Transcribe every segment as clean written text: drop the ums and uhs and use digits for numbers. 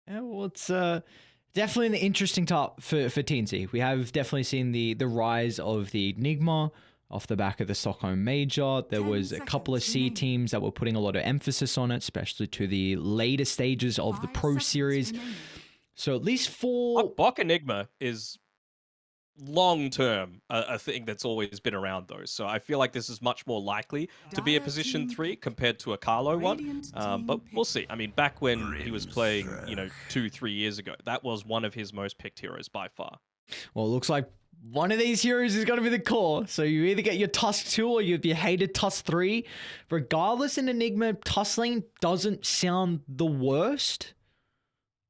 Yeah, well, it's definitely an interesting top for TNC. We have definitely seen the rise of the Enigma off the back of the Stockholm Major. There 10 was a couple of seconds C remaining. teams that were putting a lot of emphasis on it, especially to the later stages of the 5 Pro seconds Series. remaining. So at least for Bok Enigma is long term a thing that's always been around though. So I feel like this is much more likely to be a Dire position team 3 pick. compared to a Carlo one. Radiant But team we'll pick. see. I mean, back when he was playing, Grimstrike. 2-3 years ago, that was one of his most picked heroes by far. well, it looks like one of these heroes is going to be the core. So you either get your Tusk 2 or you have your hated Tusk 3. Regardless, in Enigma, Tusk doesn't sound the worst.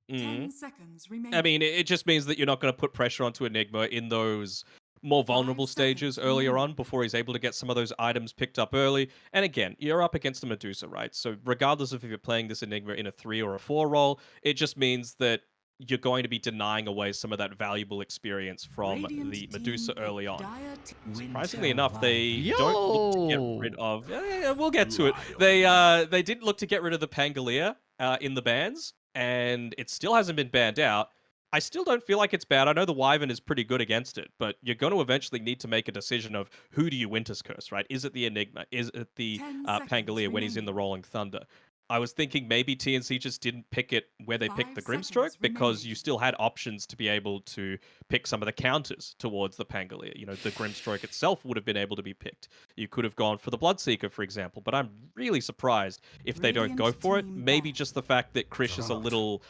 10 seconds I remaining. mean, it just means that you're not going to put pressure onto Enigma in those more 5 vulnerable stages seconds earlier on remaining. before he's able to get some of those items picked up early. And again, you're up against a Medusa, right? So regardless of if you're playing this Enigma in a 3 or a 4 role, it just means that you're going to be denying away some of that valuable experience from Radiant the team Medusa pick. early on. Dire Surprisingly enough, they don't look to get rid Yo! of. Yeah, we'll get to it. They didn't look to get rid of the Pangolier in the bans, and it still hasn't been banned out. I still don't feel like it's bad. I know the Wyvern is pretty good against it, but you're going to eventually need to make a decision of who do you Winter's Curse, right? Is it the Enigma? Is it the 10 seconds Pangolier when he's in the remaining. Rolling Thunder? I was thinking maybe TNC just didn't pick it where they picked 5 the Grimstroke seconds because remaining. you still had options to be able to pick some of the counters towards the Pangolier. The Grimstroke itself would have been able to be picked. You could have gone for the Bloodseeker, for example, but I'm really surprised if they don't go Radiant for it. team Maybe ban. just the fact that Krish is a Juggernaut. little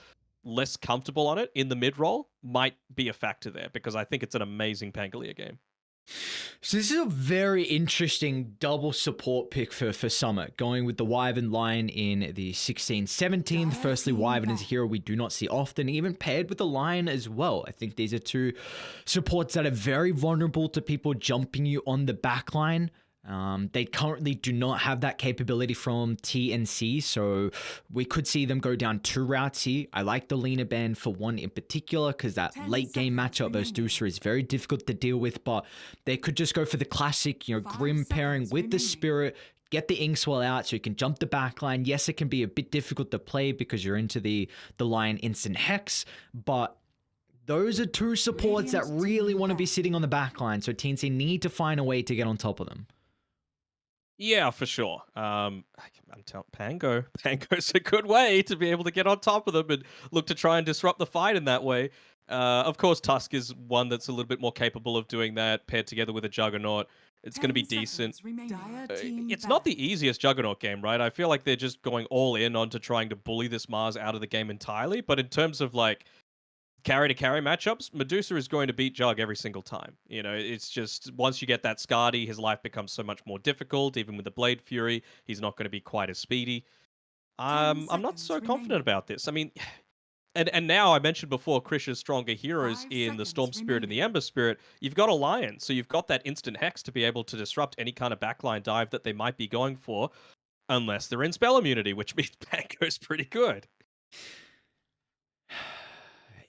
less comfortable on it in the mid roll might be a factor there because I think it's an amazing Pangolier game. So this is a very interesting double support pick for Summit, going with the Wyvern line in the 16-17. Dire Firstly, team Wyvern is a ban. hero we do not see often, even paired with the Lion as well. I think these are two supports that are very vulnerable to people jumping you on the back line. They currently do not have that capability from TNC, so we could see them go down two routes here. I like the Lena ban for one in particular because that 10 late game seconds matchup, those remaining. Deucer is very difficult to deal with, but they could just go for the classic, 5 Grim pairing seconds with the remaining. Spirit, get the Inkswell out so you can jump the back line. Yes, it can be a bit difficult to play because you're into the Lion instant Hex, but those are two supports that Radiant really team want to be ban. sitting on the back line, so TNC need to find a way to get on top of them. Yeah, for sure. I'm telling Pango. Pango's a good way to be able to get on top of them and look to try and disrupt the fight in that way. Of course, Tusk is one that's a little bit more capable of doing that, paired together with a Juggernaut. It's going to be 10 decent. seconds remaining. Dire team It's ban. not the easiest Juggernaut game, right? I feel like they're just going all in onto trying to bully this Mars out of the game entirely. But in terms of like carry to carry matchups, Medusa is going to beat Jug every single time. It's just once you get that Scardy, his life becomes so much more difficult. Even with the Blade Fury, he's not going to be quite as speedy. 10 I'm not seconds so confident remaining. about this. I mean, and now I mentioned before Krish's stronger heroes 5 in the Storm seconds Spirit and the remaining. Ember Spirit. You've got a Lion, so you've got that instant Hex to be able to disrupt any kind of backline dive that they might be going for, unless they're in spell immunity, which means Pango's pretty good.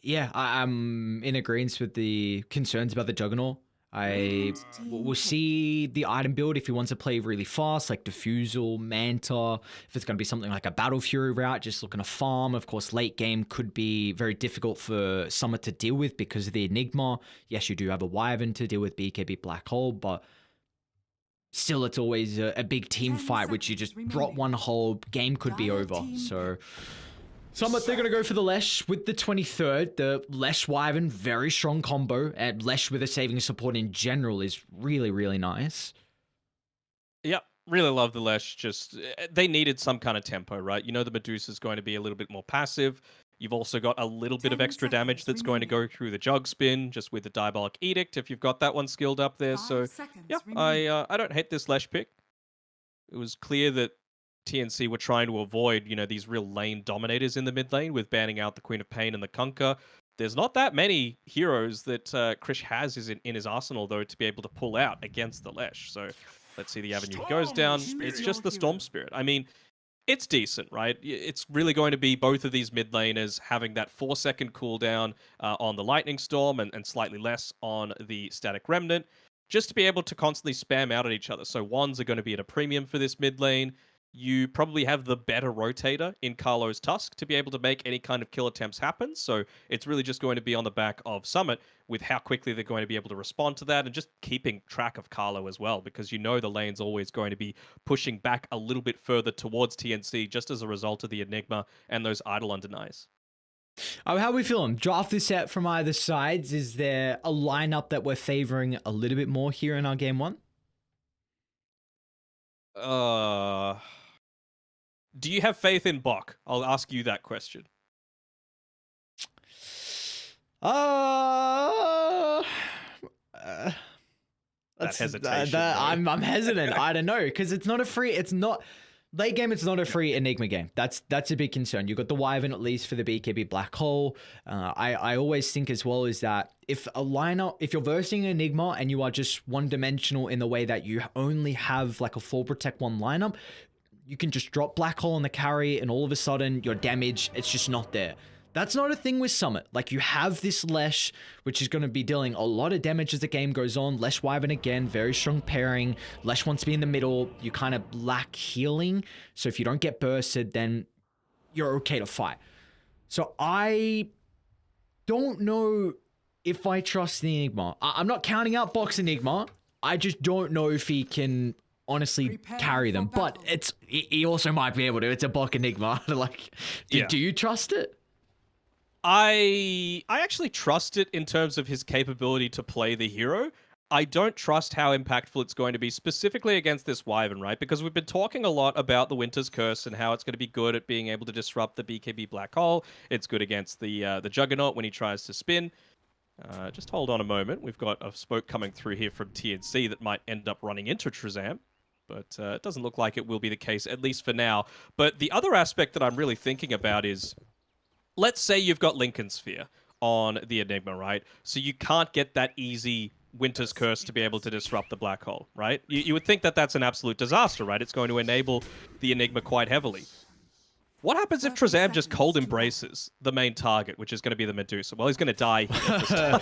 Yeah, I'm in agreement with the concerns about the Juggernaut. I Radiant team will pick. see the item build if he wants to play really fast, like Diffusal, Manta. If it's going to be something like a Battle Fury route, just looking to farm. Of course, late game could be very difficult for Summit to deal with because of the Enigma. Yes, you do have a Wyvern to deal with BKB Black Hole, but still, it's always a big team 10 fight, which you seconds just drop remaining. one hole, game could be Dire over. team So. pick. Summit, they're going to go for the Lesh with the 23rd. The Lesh Wyvern, very strong combo. And Lesh with a saving support in general is really, really nice. Yep, really love the Lesh. Just they needed some kind of tempo, right? The Medusa's going to be a little bit more passive. You've also got a little bit of 10 extra damage seconds that's going to remaining. go through the Jug Spin, just with the Diabolic Edict if you've got that one skilled up there. 5 So yeah, seconds remaining. I don't hate this Lesh pick. It was clear that TNC were trying to avoid, these real lane dominators in the mid lane with banning out the Queen of Pain and the Kunkka. There's not that many heroes that Krish has in his arsenal, though, to be able to pull out against the Lesh. So let's see the avenue he goes Storm down. Choose It's Spirit. just your the Storm hero. Spirit. I mean, it's decent, right? It's really going to be both of these mid laners having that 4-second cooldown on the Lightning Storm and slightly less on the Static Remnant, just to be able to constantly spam out at each other. So wands are going to be at a premium for this mid lane. you probably have the better rotator in Carlo's Tusk to be able to make any kind of kill attempts happen. So it's really just going to be on the back of Summit with how quickly they're going to be able to respond to that and just keeping track of Carlo as well, because you know the lane's always going to be pushing back a little bit further towards TNC just as a result of the Enigma and those idle undenies. How are we feeling? Draft this out from either sides. Is there a lineup that we're favoring a little bit more here in our game one? Do you have faith in Bok? I'll ask you that question. That hesitation. I'm hesitant. I don't know, because it's not late game. It's not a free Enigma game. That's a big concern. You've got the Wyvern at least for the BKB Black Hole. I always think as well is that if you're versing Enigma and you are just one dimensional in the way that you only have like a full protect one lineup, you can just drop Black Hole on the carry and all of a sudden your damage, it's just not there. That's not a thing with Summit. Like, you have this Lesh, which is going to be dealing a lot of damage as the game goes on. Lesh Wyvern again, very strong pairing. Lesh wants to be in the middle. You kind of lack healing. So if you don't get bursted, then you're okay to fight. So I don't know if I trust the Enigma. I'm not counting out Box Enigma. I just don't know if he can honestly carry them. But he also might be able to. It's a Bok Enigma. Like, do you trust it? I actually trust it in terms of his capability to play the hero. I don't trust how impactful it's going to be specifically against this Wyvern, right? Because we've been talking a lot about the Winter's Curse and how it's going to be good at being able to disrupt the BKB Black Hole. It's good against the Juggernaut when he tries to spin. Just hold on a moment. We've got a smoke coming through here from TNC that might end up running into Trezam. But it doesn't look like it will be the case, at least for now. But the other aspect that I'm really thinking about is, let's say you've got Lincoln Sphere on the Enigma, right? So you can't get that easy Winter's Curse to be able to disrupt the Black Hole, right? You would think that that's an absolute disaster, right? It's going to enable the Enigma quite heavily. What happens if Trezam just cold embraces the main target, which is going to be the Medusa? Well, he's going to die here.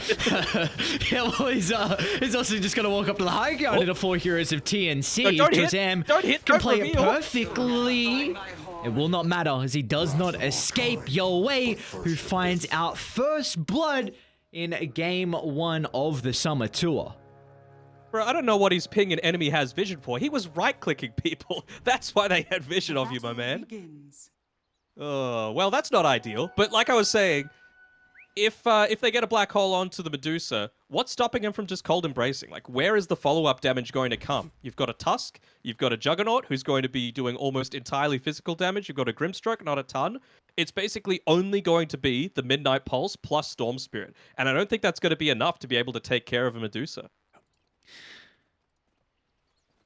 Yeah, well, he's also just going to walk up to the high ground in the 4 heroes of TNC. Trezam can play it perfectly. It will not matter as he does not escape your way, who finds out first blood in game 1 of the Summer Tour. Bro, I don't know what his ping and enemy has vision for. He was right-clicking people. That's why they had vision of you, my man. Well, that's not ideal. But like I was saying, if they get a Black Hole onto the Medusa, what's stopping him from just cold embracing? Like, where is the follow-up damage going to come? You've got a Tusk, you've got a Juggernaut, who's going to be doing almost entirely physical damage, you've got a Grimstroke, not a ton. It's basically only going to be the Midnight Pulse plus Storm Spirit. And I don't think that's going to be enough to be able to take care of a Medusa.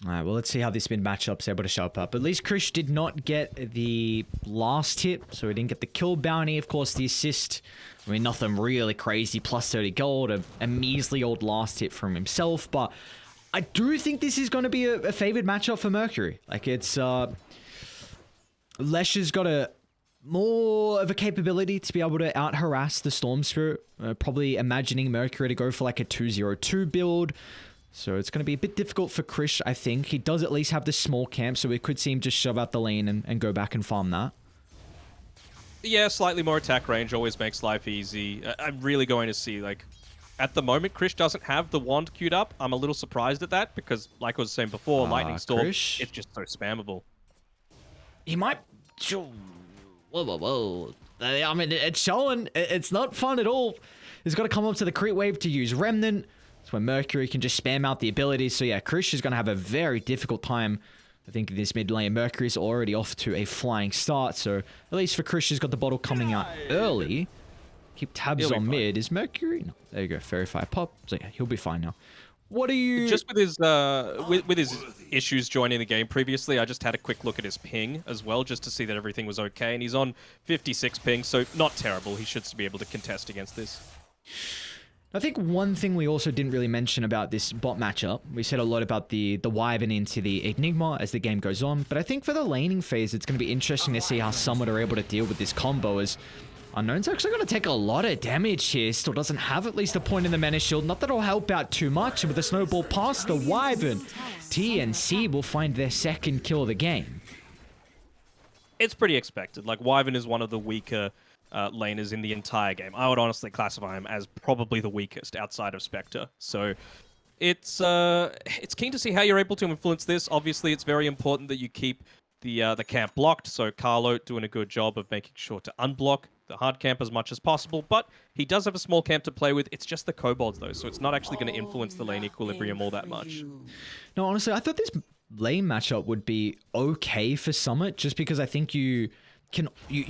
All right, well, let's see how this mid matchup's able to show up. At least Krish did not get the last hit, so he didn't get the kill bounty. Of course, the assist, I mean, nothing really crazy. Plus 30 gold, a measly old last hit from himself. But I do think this is going to be a favored matchup for Mercury. Like, it's... Lesh has got more of a capability to be able to out-harass the Storm Spirit. Probably imagining Mercury to go for like a 2-0-2 build. So it's going to be a bit difficult for Krish, I think. He does at least have this small camp, so we could see him just shove out the lane and go back and farm that. Yeah, slightly more attack range always makes life easy. I'm really going to see, like, at the moment, Krish doesn't have the wand queued up. I'm a little surprised at that because, like I was saying before, Lightning Storm, Krish? it's just so spammable. He might... Whoa. I mean, it's showing. It's not fun at all. He's got to come up to the crit wave to use Remnant. That's when Mercury can just spam out the abilities. So yeah, Krish is going to have a very difficult time. I think this mid lane, Mercury's already off to a flying start. So at least for Krish, he's got the bottle coming out early. Keep tabs on mid. Is Mercury? No, there you go. Fairy Fire pop. So yeah, he'll be fine now. What are you... Just with his with his issues joining the game previously, I just had a quick look at his ping as well, just to see that everything was okay. And he's on 56 ping, so not terrible. He should be able to contest against this. I think one thing we also didn't really mention about this bot matchup, we said a lot about the Wyvern into the Enigma as the game goes on, but I think for the laning phase, it's going to be interesting to see how Summit are able to deal with this combo, as Unknown's actually going to take a lot of damage here. Still doesn't have at least a point in the Menace Shield. Not that it'll help out too much, with the snowball past the Wyvern. TNC will find their second kill of the game. It's pretty expected. Like, Wyvern is one of the weaker laners in the entire game. I would honestly classify him as probably the weakest outside of Spectre. So it's keen to see how you're able to influence this. Obviously, it's very important that you keep the camp blocked. So Carlo doing a good job of making sure to unblock the hard camp as much as possible. But he does have a small camp to play with. It's just the kobolds though, so it's not actually going to influence the lane equilibrium all that much. No, honestly, I thought this lane matchup would be okay for Summit, just because I think you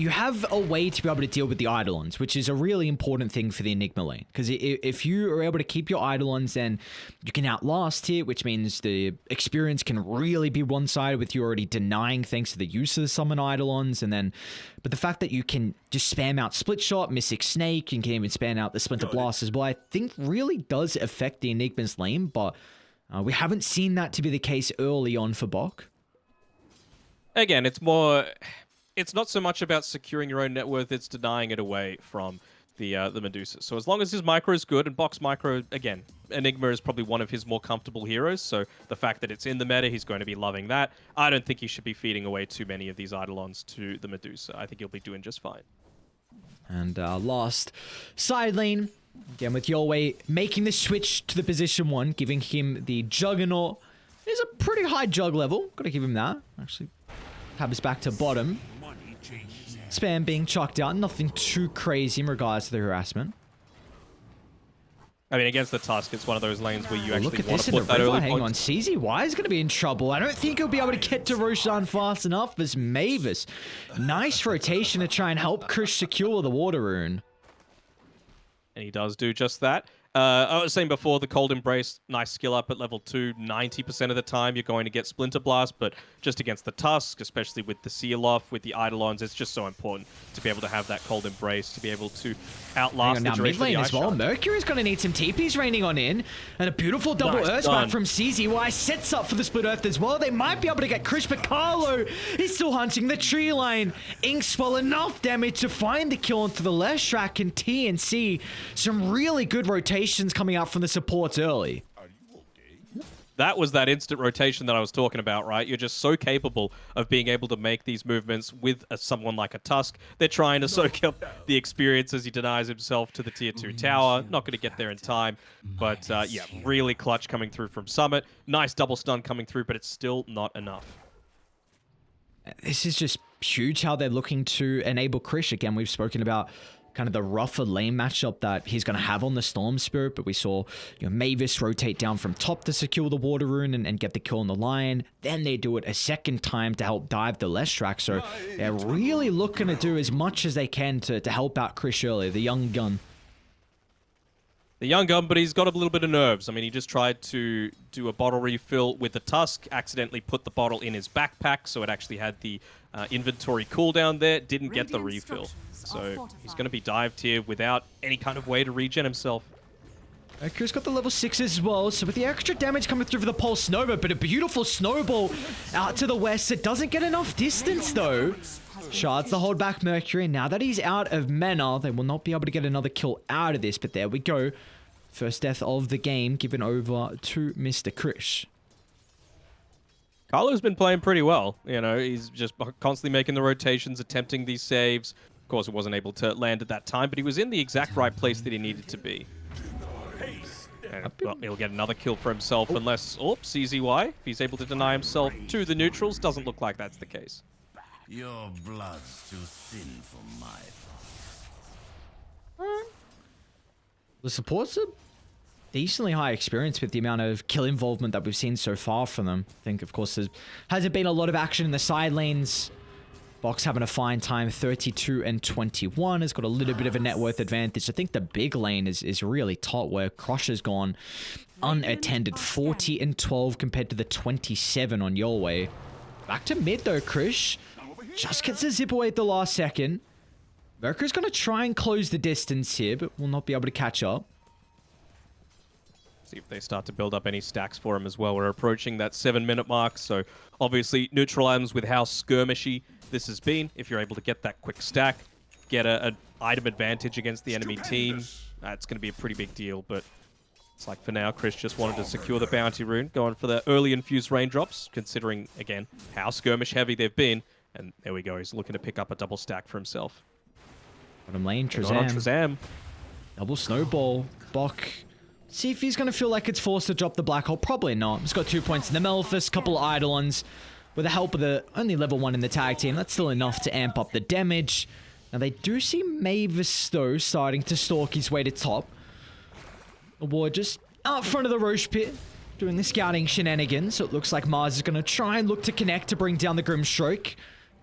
have a way to be able to deal with the Eidolons, which is a really important thing for the Enigma lane. Because if you are able to keep your Eidolons, then you can outlast it, which means the experience can really be one-sided with you already denying thanks to the use of the summon Eidolons. But the fact that you can just spam out Split Shot, Mystic Snake, you can even spam out the Splinter Blast as well, I think really does affect the Enigma's lane, but we haven't seen that to be the case early on for Bok. Again, it's not so much about securing your own net worth, it's denying it away from the Medusa. So as long as his micro is good, and Bok's micro, again, Enigma is probably one of his more comfortable heroes, so the fact that it's in the meta, he's going to be loving that. I don't think he should be feeding away too many of these Eidolons to the Medusa. I think he'll be doing just fine. And last side lane, again with Yolwei making the switch to the position 1, giving him the Juggernaut. It's a pretty high jug level, gotta give him that. Actually, tabs back to bottom. Spam being chucked out, nothing too crazy in regards to the harassment. I mean, against the Tusk, it's one of those lanes where you actually look at want this to in put the that river. early Hang point. on, CZY is going to be in trouble. I don't think he'll be able to get to Roshan fast enough as Mavis. Nice rotation to try and help Krish secure the water rune. And he does do just that. I was saying before, the Cold Embrace, nice skill up at level 2. 90% of the time you're going to get Splinter Blast, but just against the Tusk, especially with the Seal Off, with the Eidolons, it's just so important to be able to have that Cold Embrace, to be able to outlast the Now mid duration of lane the as Ice well. Shard. Mercury's going to need some TPs raining on in. And a beautiful double Nice Earth done. Smack from CZY sets up for the Split Earth as well. They might be able to get Krish, but Carlo is still hunting the tree line. Inkswell enough damage to find the kill onto the Leshrac and TNC. Some really good rotations coming out from the supports early. That was that instant rotation that I was talking about, right? You're just so capable of being able to make these movements with someone like a Tusk. They're trying to soak up the experience as he denies himself to the tier 2 tower. Not going to get there in time. But yeah, really clutch coming through from Summit. Nice double stun coming through, but it's still not enough. This is just huge how they're looking to enable Krish. Again, we've spoken about kind of the rougher lane matchup that he's going to have on the Storm Spirit, but we saw Mavis rotate down from top to secure the water rune and get the kill on the Lion. Then they do it a second time to help dive the Leshrac, so they're really looking to do as much as they can to help out Krish early, the young gun. The young gun, but he's got a little bit of nerves. I mean, he just tried to do a bottle refill with the Tusk, accidentally put the bottle in his backpack, so it actually had the inventory cooldown there, didn't get the refill. So he's going to be dived here without any kind of way to regen himself. Mercury's got the level 6 as well, so with the extra damage coming through for the Pulse Nova, but a beautiful snowball out to the west. It doesn't get enough distance though. Shards to hold back Mercury. Now that he's out of mana, they will not be able to get another kill out of this, but there we go. First death of the game given over to Mr. Krish. Carlo's been playing pretty well. You know, he's just constantly making the rotations, attempting these saves. Of course, he wasn't able to land at that time, but he was in the exact right place that he needed to be. And, well, he'll get another kill for himself unless, CZY, if he's able to deny himself to the neutrals. Doesn't look like that's the case. Your blood's too thin for my The supports are decently high experience with the amount of kill involvement that we've seen so far from them. I think, of course, there hasn't been a lot of action in the side lanes. Bok's having a fine time, 32 and 21. Has got a little bit of a net worth advantage. I think the big lane is really top, where Crusher's gone unattended, 40 and 12 compared to the 27 on Yolwei. Back to mid though, Krish. Just gets a zip away at the last second. Mercury's going to try and close the distance here, but will not be able to catch up. See if they start to build up any stacks for him as well. We're approaching that 7-minute mark, so obviously neutral items with how skirmishy this has been. If you're able to get that quick stack, get an item advantage against the enemy team, that's going to be a pretty big deal. But it's like for now, Krish just wanted to secure the bounty rune, going for the early infused raindrops, considering, again, how skirmish heavy they've been. And there we go. He's looking to pick up a double stack for himself. Bottom lane, Going on Trezam. Trezam. Double snowball. Bok. See if he's going to feel like it's forced to drop the black hole. Probably not. He's got 2 points in the Malefice, couple of Eidolons. With the help of the only level 1 in the tag team, that's still enough to amp up the damage. Now they do see Mavis though starting to stalk his way to top. A war just out front of the Roche pit, doing the scouting shenanigans. So it looks like Mars is going to try and look to connect to bring down the Grimstroke.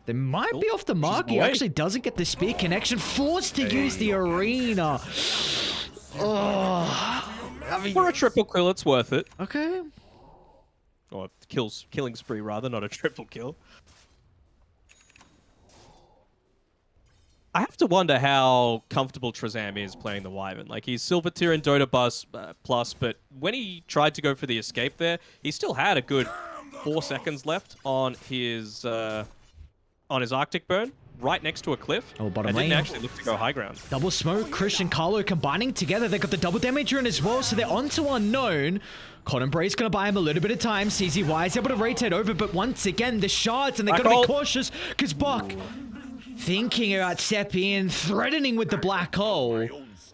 They might be off the mark. He actually doesn't get the spear connection. Forced to use the arena. Oh. For a triple kill, it's worth it. Okay. Or killing spree rather, not a triple kill. I have to wonder how comfortable Trezam is playing the Wyvern. Like, he's Silver Tier in Dota Plus, but when he tried to go for the escape there, he still had a good 4 seconds left on his Arctic Burn, right next to a cliff. Oh, bottom and lane. didn't actually look to go high ground. Double smoke, Krish and Carlo combining together. They got the double damage rune as well, so they're onto Unknown. Cotton Bray's gonna buy him a little bit of time. CZY is able to rotate over, but once again, the shards, and they gotta be cautious, because Bok thinking about stepping in, threatening with the black hole.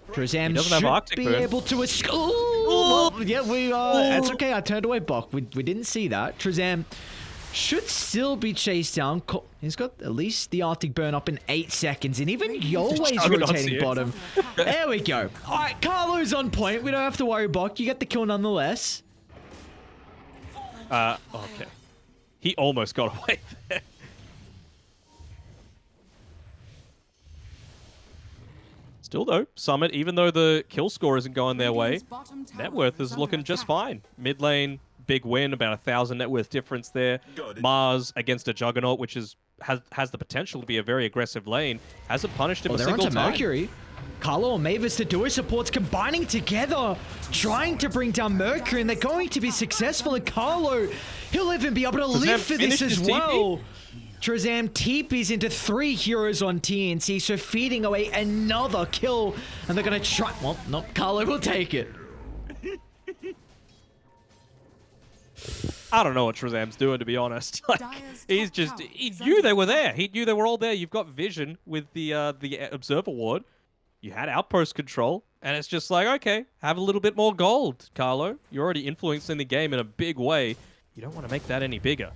Trezam should be able to escape. Yeah, it's okay, I turned away, Bok. We didn't see that. Trezam should still be chased down. He's got at least the Arctic Burn up in 8 seconds, and even Yolway's rotating bottom. There we go. All right, Carlo's on point. We don't have to worry, Bok. You get the kill nonetheless. Okay. He almost got away there. Still though, Summit, even though the kill score isn't going their way, net worth is looking just fine. Mid lane, big win, about 1,000 net worth difference there. Mars against a Juggernaut, which has the potential to be a very aggressive lane, hasn't punished him a single time. They're onto Mercury. Carlo and Mavis, the duo supports combining together, trying to bring down Mercury, and they're going to be successful. And Carlo, he'll even be able to live for this as well. Trezam TPs into 3 heroes on TNC, so feeding away another kill, and they're going to try. Well, no, Carlo will take it. I don't know what Trezam's doing, to be honest. Like, he knew they were there. He knew they were all there. You've got vision with the Observer Ward. You had outpost control, and it's just like, okay, have a little bit more gold, Carlo. You're already influencing the game in a big way. You don't want to make that any bigger.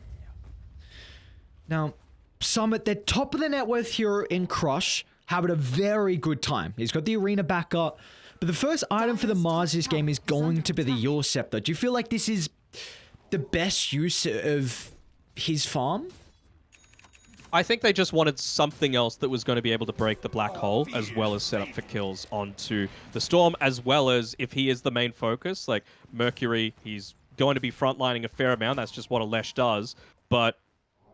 Now, Summit, they're top of the net worth hero in Crush, having a very good time. He's got the arena back up, but the first item for the Mars this game is going to be the Yule Scepter. Do you feel like this is the best use of his farm? I think they just wanted something else that was going to be able to break the black hole, as well as set up for kills onto the Storm, as well as if he is the main focus, like Mercury, he's going to be frontlining a fair amount. That's just what Alesh does. But,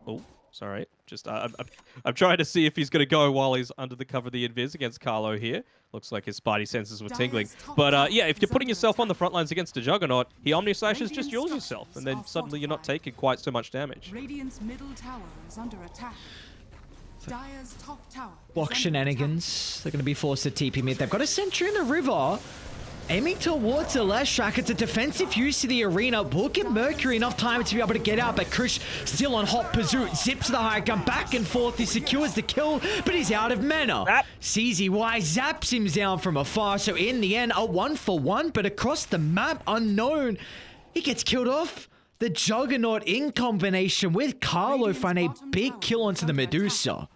oh, sorry. Just I'm trying to see if he's going to go while he's under the cover of the invis against Carlo here. Looks like his spidey senses were tingling. But yeah, if you're putting yourself on the front lines against a Juggernaut, he Omni Slashes just yours yourself, and then suddenly you're not taking quite so much damage. Radiant's middle tower is under attack. Dire's top tower. Block shenanigans. They're going to be forced to TP mid. They've got a sentry in the river. Aiming towards the last track. It's a defensive use to the arena. Will give Mercury enough time to be able to get out, but Krish still on hot pursuit. Zips the high gun back and forth. He secures the kill, but he's out of mana. CZY zaps him down from afar. So in the end, a 1-for-1, but across the map, Unknown. He gets killed off. The Juggernaut in combination with Carlo find a big kill onto the Medusa.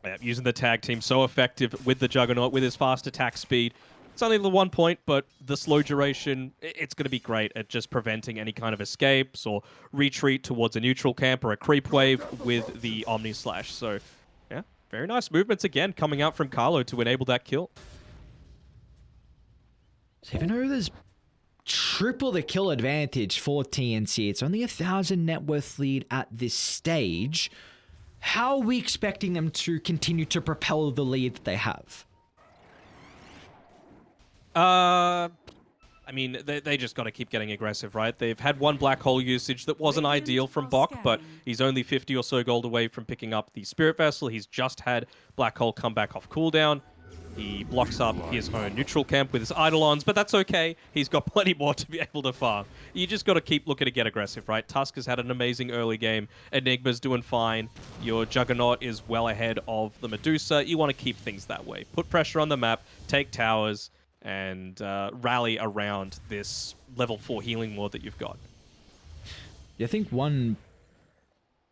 Yeah, using the tag team so effective with the Juggernaut, with his fast attack speed. It's only the 1 point, but the slow duration, it's going to be great at just preventing any kind of escapes or retreat towards a neutral camp or a creep wave with the Omni Slash. So, yeah, very nice movements again coming out from Carlo to enable that kill. So even though there's triple the kill advantage for TNC, it's only 1,000 net worth lead at this stage. How are we expecting them to continue to propel the lead that they have? I mean, they just got to keep getting aggressive, right? They've had one black hole usage that wasn't ideal from Bok, but he's only 50 or so gold away from picking up the Spirit Vessel. He's just had black hole come back off cooldown. He blocks up his own neutral camp with his Eidolons, but that's okay. He's got plenty more to be able to farm. You just got to keep looking to get aggressive, right? Tusk has had an amazing early game. Enigma's doing fine. Your Juggernaut is well ahead of the Medusa. You want to keep things that way. Put pressure on the map, take towers, and rally around this level 4 healing ward that you've got. Yeah, I think one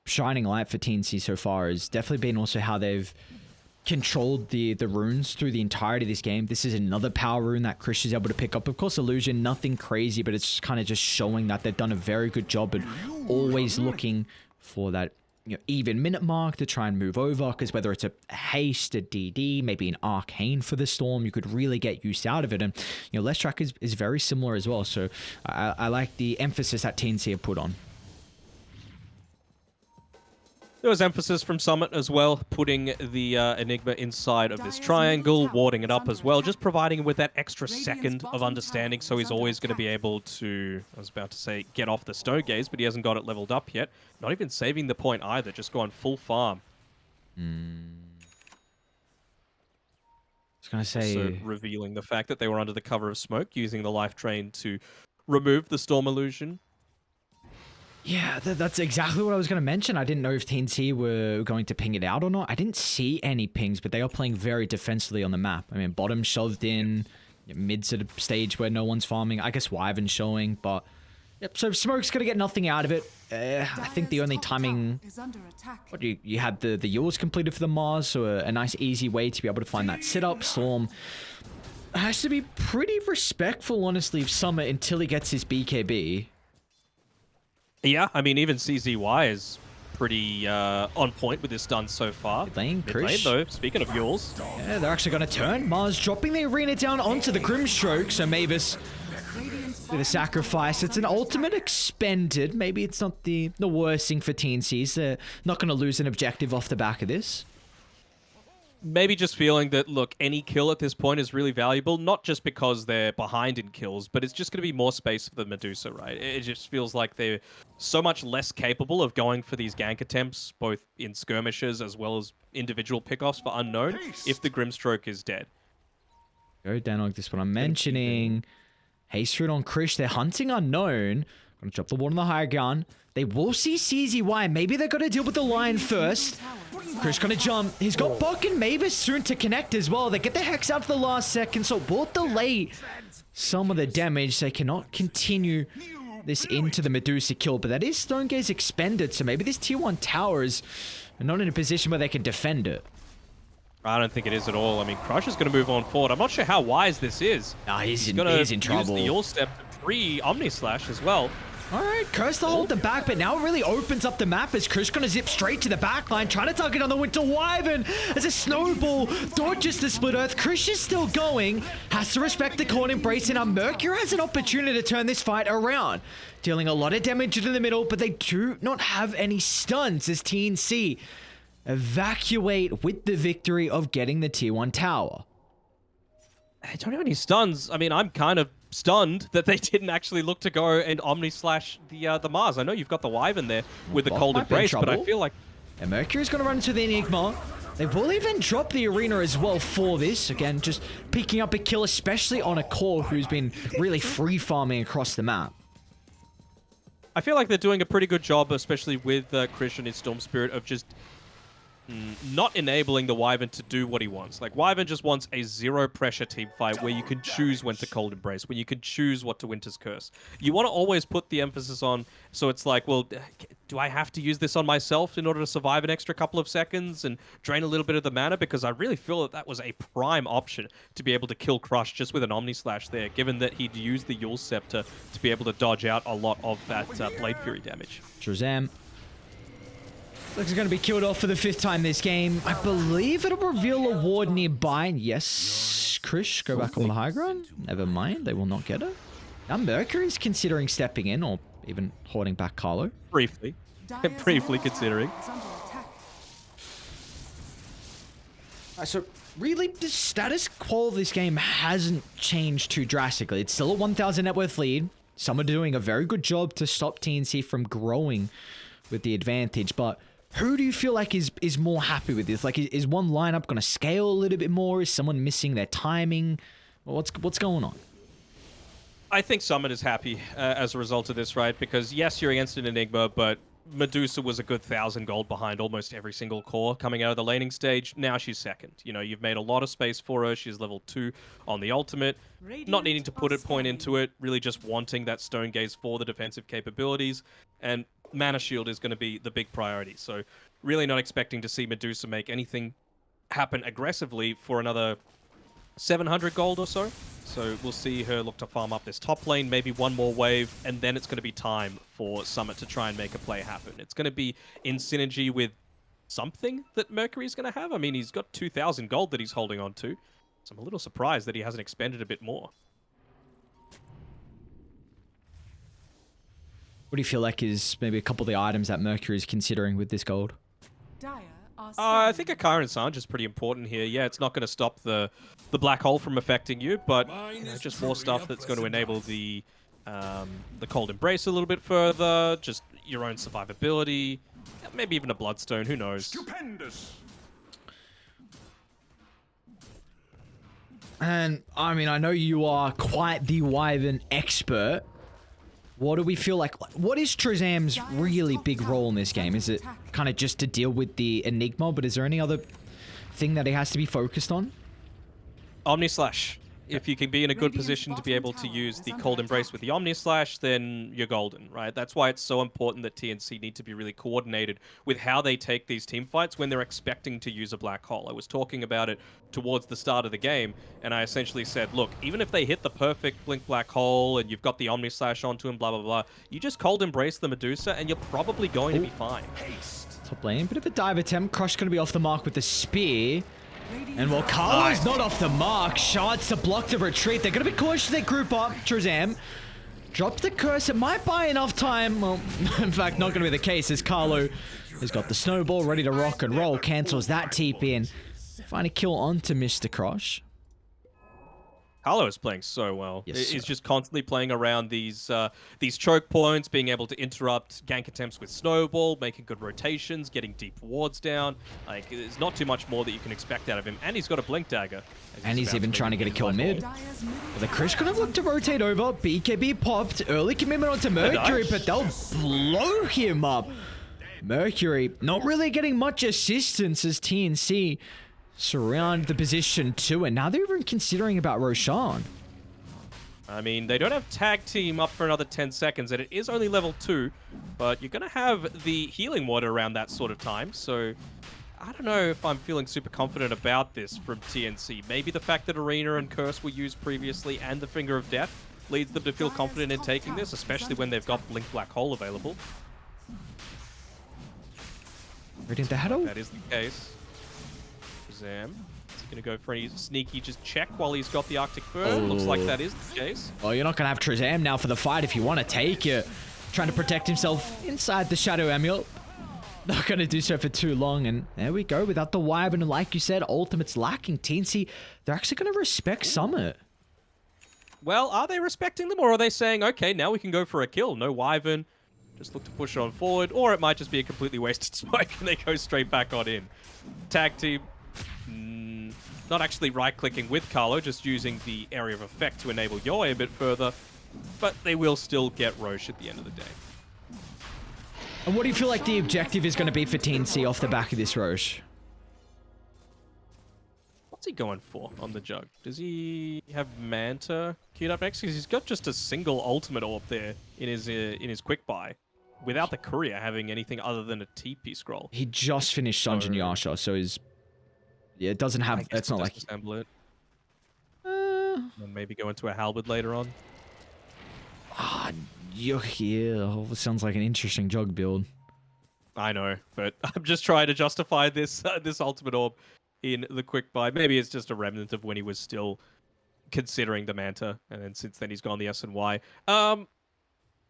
shining light for TNC so far has definitely been also how they've controlled the runes through the entirety of this game. This is another power rune that Krish is able to pick up. Of course, Illusion, nothing crazy, but it's kind of just showing that they've done a very good job at always looking for that even minute mark to try and move over, because whether it's a haste, a DD, maybe an arcane for the storm, you could really get use out of it. And Lestrak is very similar as well, so I like the emphasis that TNC have put on. There was emphasis from Summit as well, putting the Enigma inside of this triangle, warding it up as well, just providing him with that extra second of understanding, so he's always going to be able to, I was about to say, get off the Stone Gaze, but he hasn't got it leveled up yet. Not even saving the point either, just going full farm. I was going to say... So revealing the fact that they were under the cover of smoke, using the life drain to remove the Storm Illusion. Yeah, that's exactly what I was going to mention. I didn't know if TNC were going to ping it out or not. I didn't see any pings, but they are playing very defensively on the map. I mean, bottom shoved in, mid's at a stage where no one's farming. I guess Wyvern's showing, but... Yep, so Smoke's going to get nothing out of it. I think the only timing... What, you had the Yules completed for the Mars, so a nice easy way to be able to find that sit-up. Storm has to be pretty respectful, honestly, of Summit until he gets his BKB. Yeah, I mean, even CZY is pretty on point with his stuns so far. Mid lane, Mid lane, though, speaking of Yules. Yeah, they're actually going to turn. Mars dropping the arena down onto the Grimstroke, so Mavis with a sacrifice. It's an ultimate expended. Maybe it's not the worst thing for TNCs. They're not going to lose an objective off the back of this. Maybe just feeling that, look, any kill at this point is really valuable, not just because they're behind in kills, but it's just going to be more space for the Medusa, right? It just feels like they're so much less capable of going for these gank attempts, both in skirmishes as well as individual pickoffs for Unknown, if the Grimstroke is dead. Go Danog, this is what I'm mentioning. Haste root on Krish, they're hunting Unknown. Gonna drop the ward on the high ground. They will see CZY. Maybe they're gonna deal with the Lion first. Krish gonna jump. He's got Bok and Mavis soon to connect as well. They get the Hex out for the last second, so it will delay some of the damage. They cannot continue this into the Medusa kill, but that is Stone Gaze expended, so maybe this tier 1 towers are not in a position where they can defend it. I don't think it is at all. I mean, Crush is going to move on forward. I'm not sure how wise this is. Nah, he's in trouble. Use the Yule Step to pre-Omni Slash as well. Alright, Curse to hold them back, but now it really opens up the map as Krish gonna zip straight to the backline, trying to target on the Winter Wyvern as a snowball dodges the Split Earth. Krish is still going, has to respect the Cold Embrace, and now Mercury has an opportunity to turn this fight around. Dealing a lot of damage in the middle, but they do not have any stuns as TNC evacuate with the victory of getting the tier 1 tower. I don't have any stuns. I mean, I'm kind of stunned that they didn't actually look to go and Omni Slash the Mars. I know you've got the Wyvern there with the Cold Embrace, but I feel like... And Mercury's going to run into the Enigma. They will even drop the arena as well for this. Again, just picking up a kill, especially on a core who's been really free farming across the map. I feel like they're doing a pretty good job, especially with Krish and his Storm Spirit, of just not enabling the Wyvern to do what he wants. Like, Wyvern just wants a zero pressure team fight where you can choose when to Cold Embrace, when you can choose what to Winter's Curse. You want to always put the emphasis on, so it's like, well, do I have to use this on myself in order to survive an extra couple of seconds and drain a little bit of the mana? Because I really feel that that was a prime option to be able to kill Crush just with an Omni Slash there, given that he'd used the Yule Scepter to be able to dodge out a lot of that Blade Fury damage. Shazam. Looks like it's going to be killed off for the 5th time this game. I believe it'll reveal a ward nearby. Yes, Krish, go back on the high ground. Never mind, they will not get it. Now Mercury's considering stepping in or even holding back Carlo. Briefly. Briefly considering. So really, the status quo of this game hasn't changed too drastically. It's still a 1,000 net worth lead. Some are doing a very good job to stop TNC from growing with the advantage, but Who do you feel like is more happy with this? Like, is one lineup going to scale a little bit more? Is someone missing their timing? What's going on? I think Summit is happy as a result of this, right? Because yes, you're against an Enigma, but Medusa was a good 1,000 gold behind almost every single core coming out of the laning stage. Now she's second. You know, you've made a lot of space for her. She's level 2 on the ultimate. Not needing to put a point into it, really just wanting that Stone Gaze for the defensive capabilities. And Mana Shield is going to be the big priority. So really not expecting to see Medusa make anything happen aggressively for another 700 gold or so. So we'll see her look to farm up this top lane, maybe one more wave, and then it's going to be time for Summit to try and make a play happen. It's going to be in synergy with something that Mercury's going to have. I mean, he's got 2,000 gold that he's holding on to, so I'm a little surprised that he hasn't expended a bit more. What do you feel like is maybe a couple of the items that Mercury is considering with this gold? Dire are I think a Kyron Sange is pretty important here. Yeah, it's not going to stop the black hole from affecting you, but you know, just more stuff that's going to enable the Cold Embrace a little bit further, just your own survivability, maybe even a Bloodstone, who knows. Stupendous. And, I mean, I know you are quite the Wyvern expert. What do we feel like? What is Trezam's really big role in this game? Is it kind of just to deal with the Enigma, but is there any other thing that he has to be focused on? Omni Slash. If you can be in a good position to be able to use the Cold Embrace with the Omni Slash, then you're golden, right? That's why it's so important that TNC need to be really coordinated with how they take these team fights when they're expecting to use a black hole. I was talking about it towards the start of the game, and I essentially said, look, even if they hit the perfect blink black hole and you've got the Omni Slash onto him, blah, blah, blah, you just Cold Embrace the Medusa and you're probably going to be fine. Top lane, bit of a dive attempt. Crush going to be off the mark with the spear. And while Carlo's not off the mark, Shards to block the retreat. They're going to be cautious. They group up. Trezam drops the curse. It might buy enough time. Well, in fact, not going to be the case as Carlo has got the snowball ready to rock and roll. Cancels that TP and find a kill onto Mr. Crush. Carlo is playing so well. Yes, He's just constantly playing around these choke points, being able to interrupt gank attempts with Snowball, making good rotations, getting deep wards down. Like, there's not too much more that you can expect out of him. And he's got a Blink Dagger. And he's even trying to get a kill mid. Well, the Krish gonna look to rotate over. BKB popped. Early commitment onto Mercury, but they'll blow him up. Mercury not really getting much assistance as TNC surround the position too, and now they're even considering about Roshan. I mean, they don't have tag team up for another 10 seconds, and it is only level 2, but you're going to have the healing water around that sort of time, so I don't know if I'm feeling super confident about this from TNC. Maybe the fact that Arena and Curse were used previously and the Finger of Death leads them to feel confident in taking this, especially when they've got Blink Black Hole available. Radiant the Heddle? That is the case. Zam. He's going to go for any sneaky just check while he's got the Arctic Burn. Looks like that is the case. Well, you're not going to have Trezam now for the fight if you want to take it. Trying to protect himself inside the Shadow Amulet. Not going to do so for too long. And there we go. Without the Wyvern, and like you said, Ultimate's lacking. TNC, they're actually going to respect Summit. Well, are they respecting them, or are they saying, okay, now we can go for a kill? No Wyvern. Just look to push on forward. Or it might just be a completely wasted smoke and they go straight back on in. Tag team. Not actually right-clicking with Carlo, just using the area of effect to enable Yoy a bit further, but they will still get Roche at the end of the day. And what do you feel like the objective is going to be for TNC off the back of this Roche? What's he going for on the jug? Does he have Manta queued up next? Because he's got just a single ultimate orb there in his quick buy, without the courier having anything other than a TP scroll. He just finished Sunjin Yasha, so he's... Yeah, it doesn't have... It's not like... Assemble it. And maybe go into a halberd later on. Yeah, sounds like an interesting jug build. I know, but I'm just trying to justify this this ultimate orb in the quick buy. Maybe it's just a remnant of when he was still considering the Manta, and then since then he's gone the S and Y.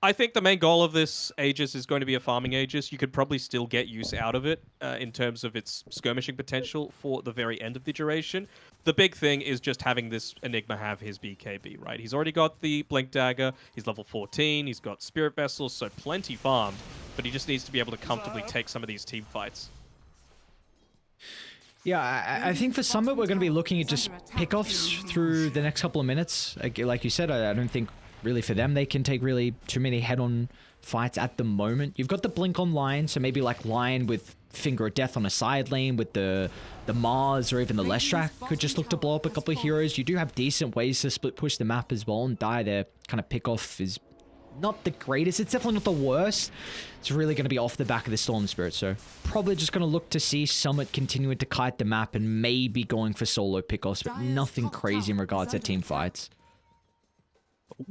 I think the main goal of this Aegis is going to be a farming Aegis. You could probably still get use out of it in terms of its skirmishing potential for the very end of the duration. The big thing is just having this Enigma have his BKB, right? He's already got the Blink Dagger. He's level 14. He's got Spirit Vessels, so plenty farmed. but he just needs to be able to comfortably take some of these team fights. Yeah, I think for Summit, we're going to be looking at just pickoffs through the next couple of minutes. Like you said, I don't think really for them they can take really too many head-on fights at the moment. You've got the Blink on Lion, so maybe like Lion with Finger of Death on a side lane with the Mars or even the Lestrak could just look to blow up a couple of heroes. You do have decent ways to split push the map as well and die there. Kind of pickoff is not the greatest. It's definitely not the worst. It's really going to be off the back of the Storm Spirit, so probably just going to look to see Summit continuing to kite the map and maybe going for solo pickoffs, but nothing crazy in regards to team fights.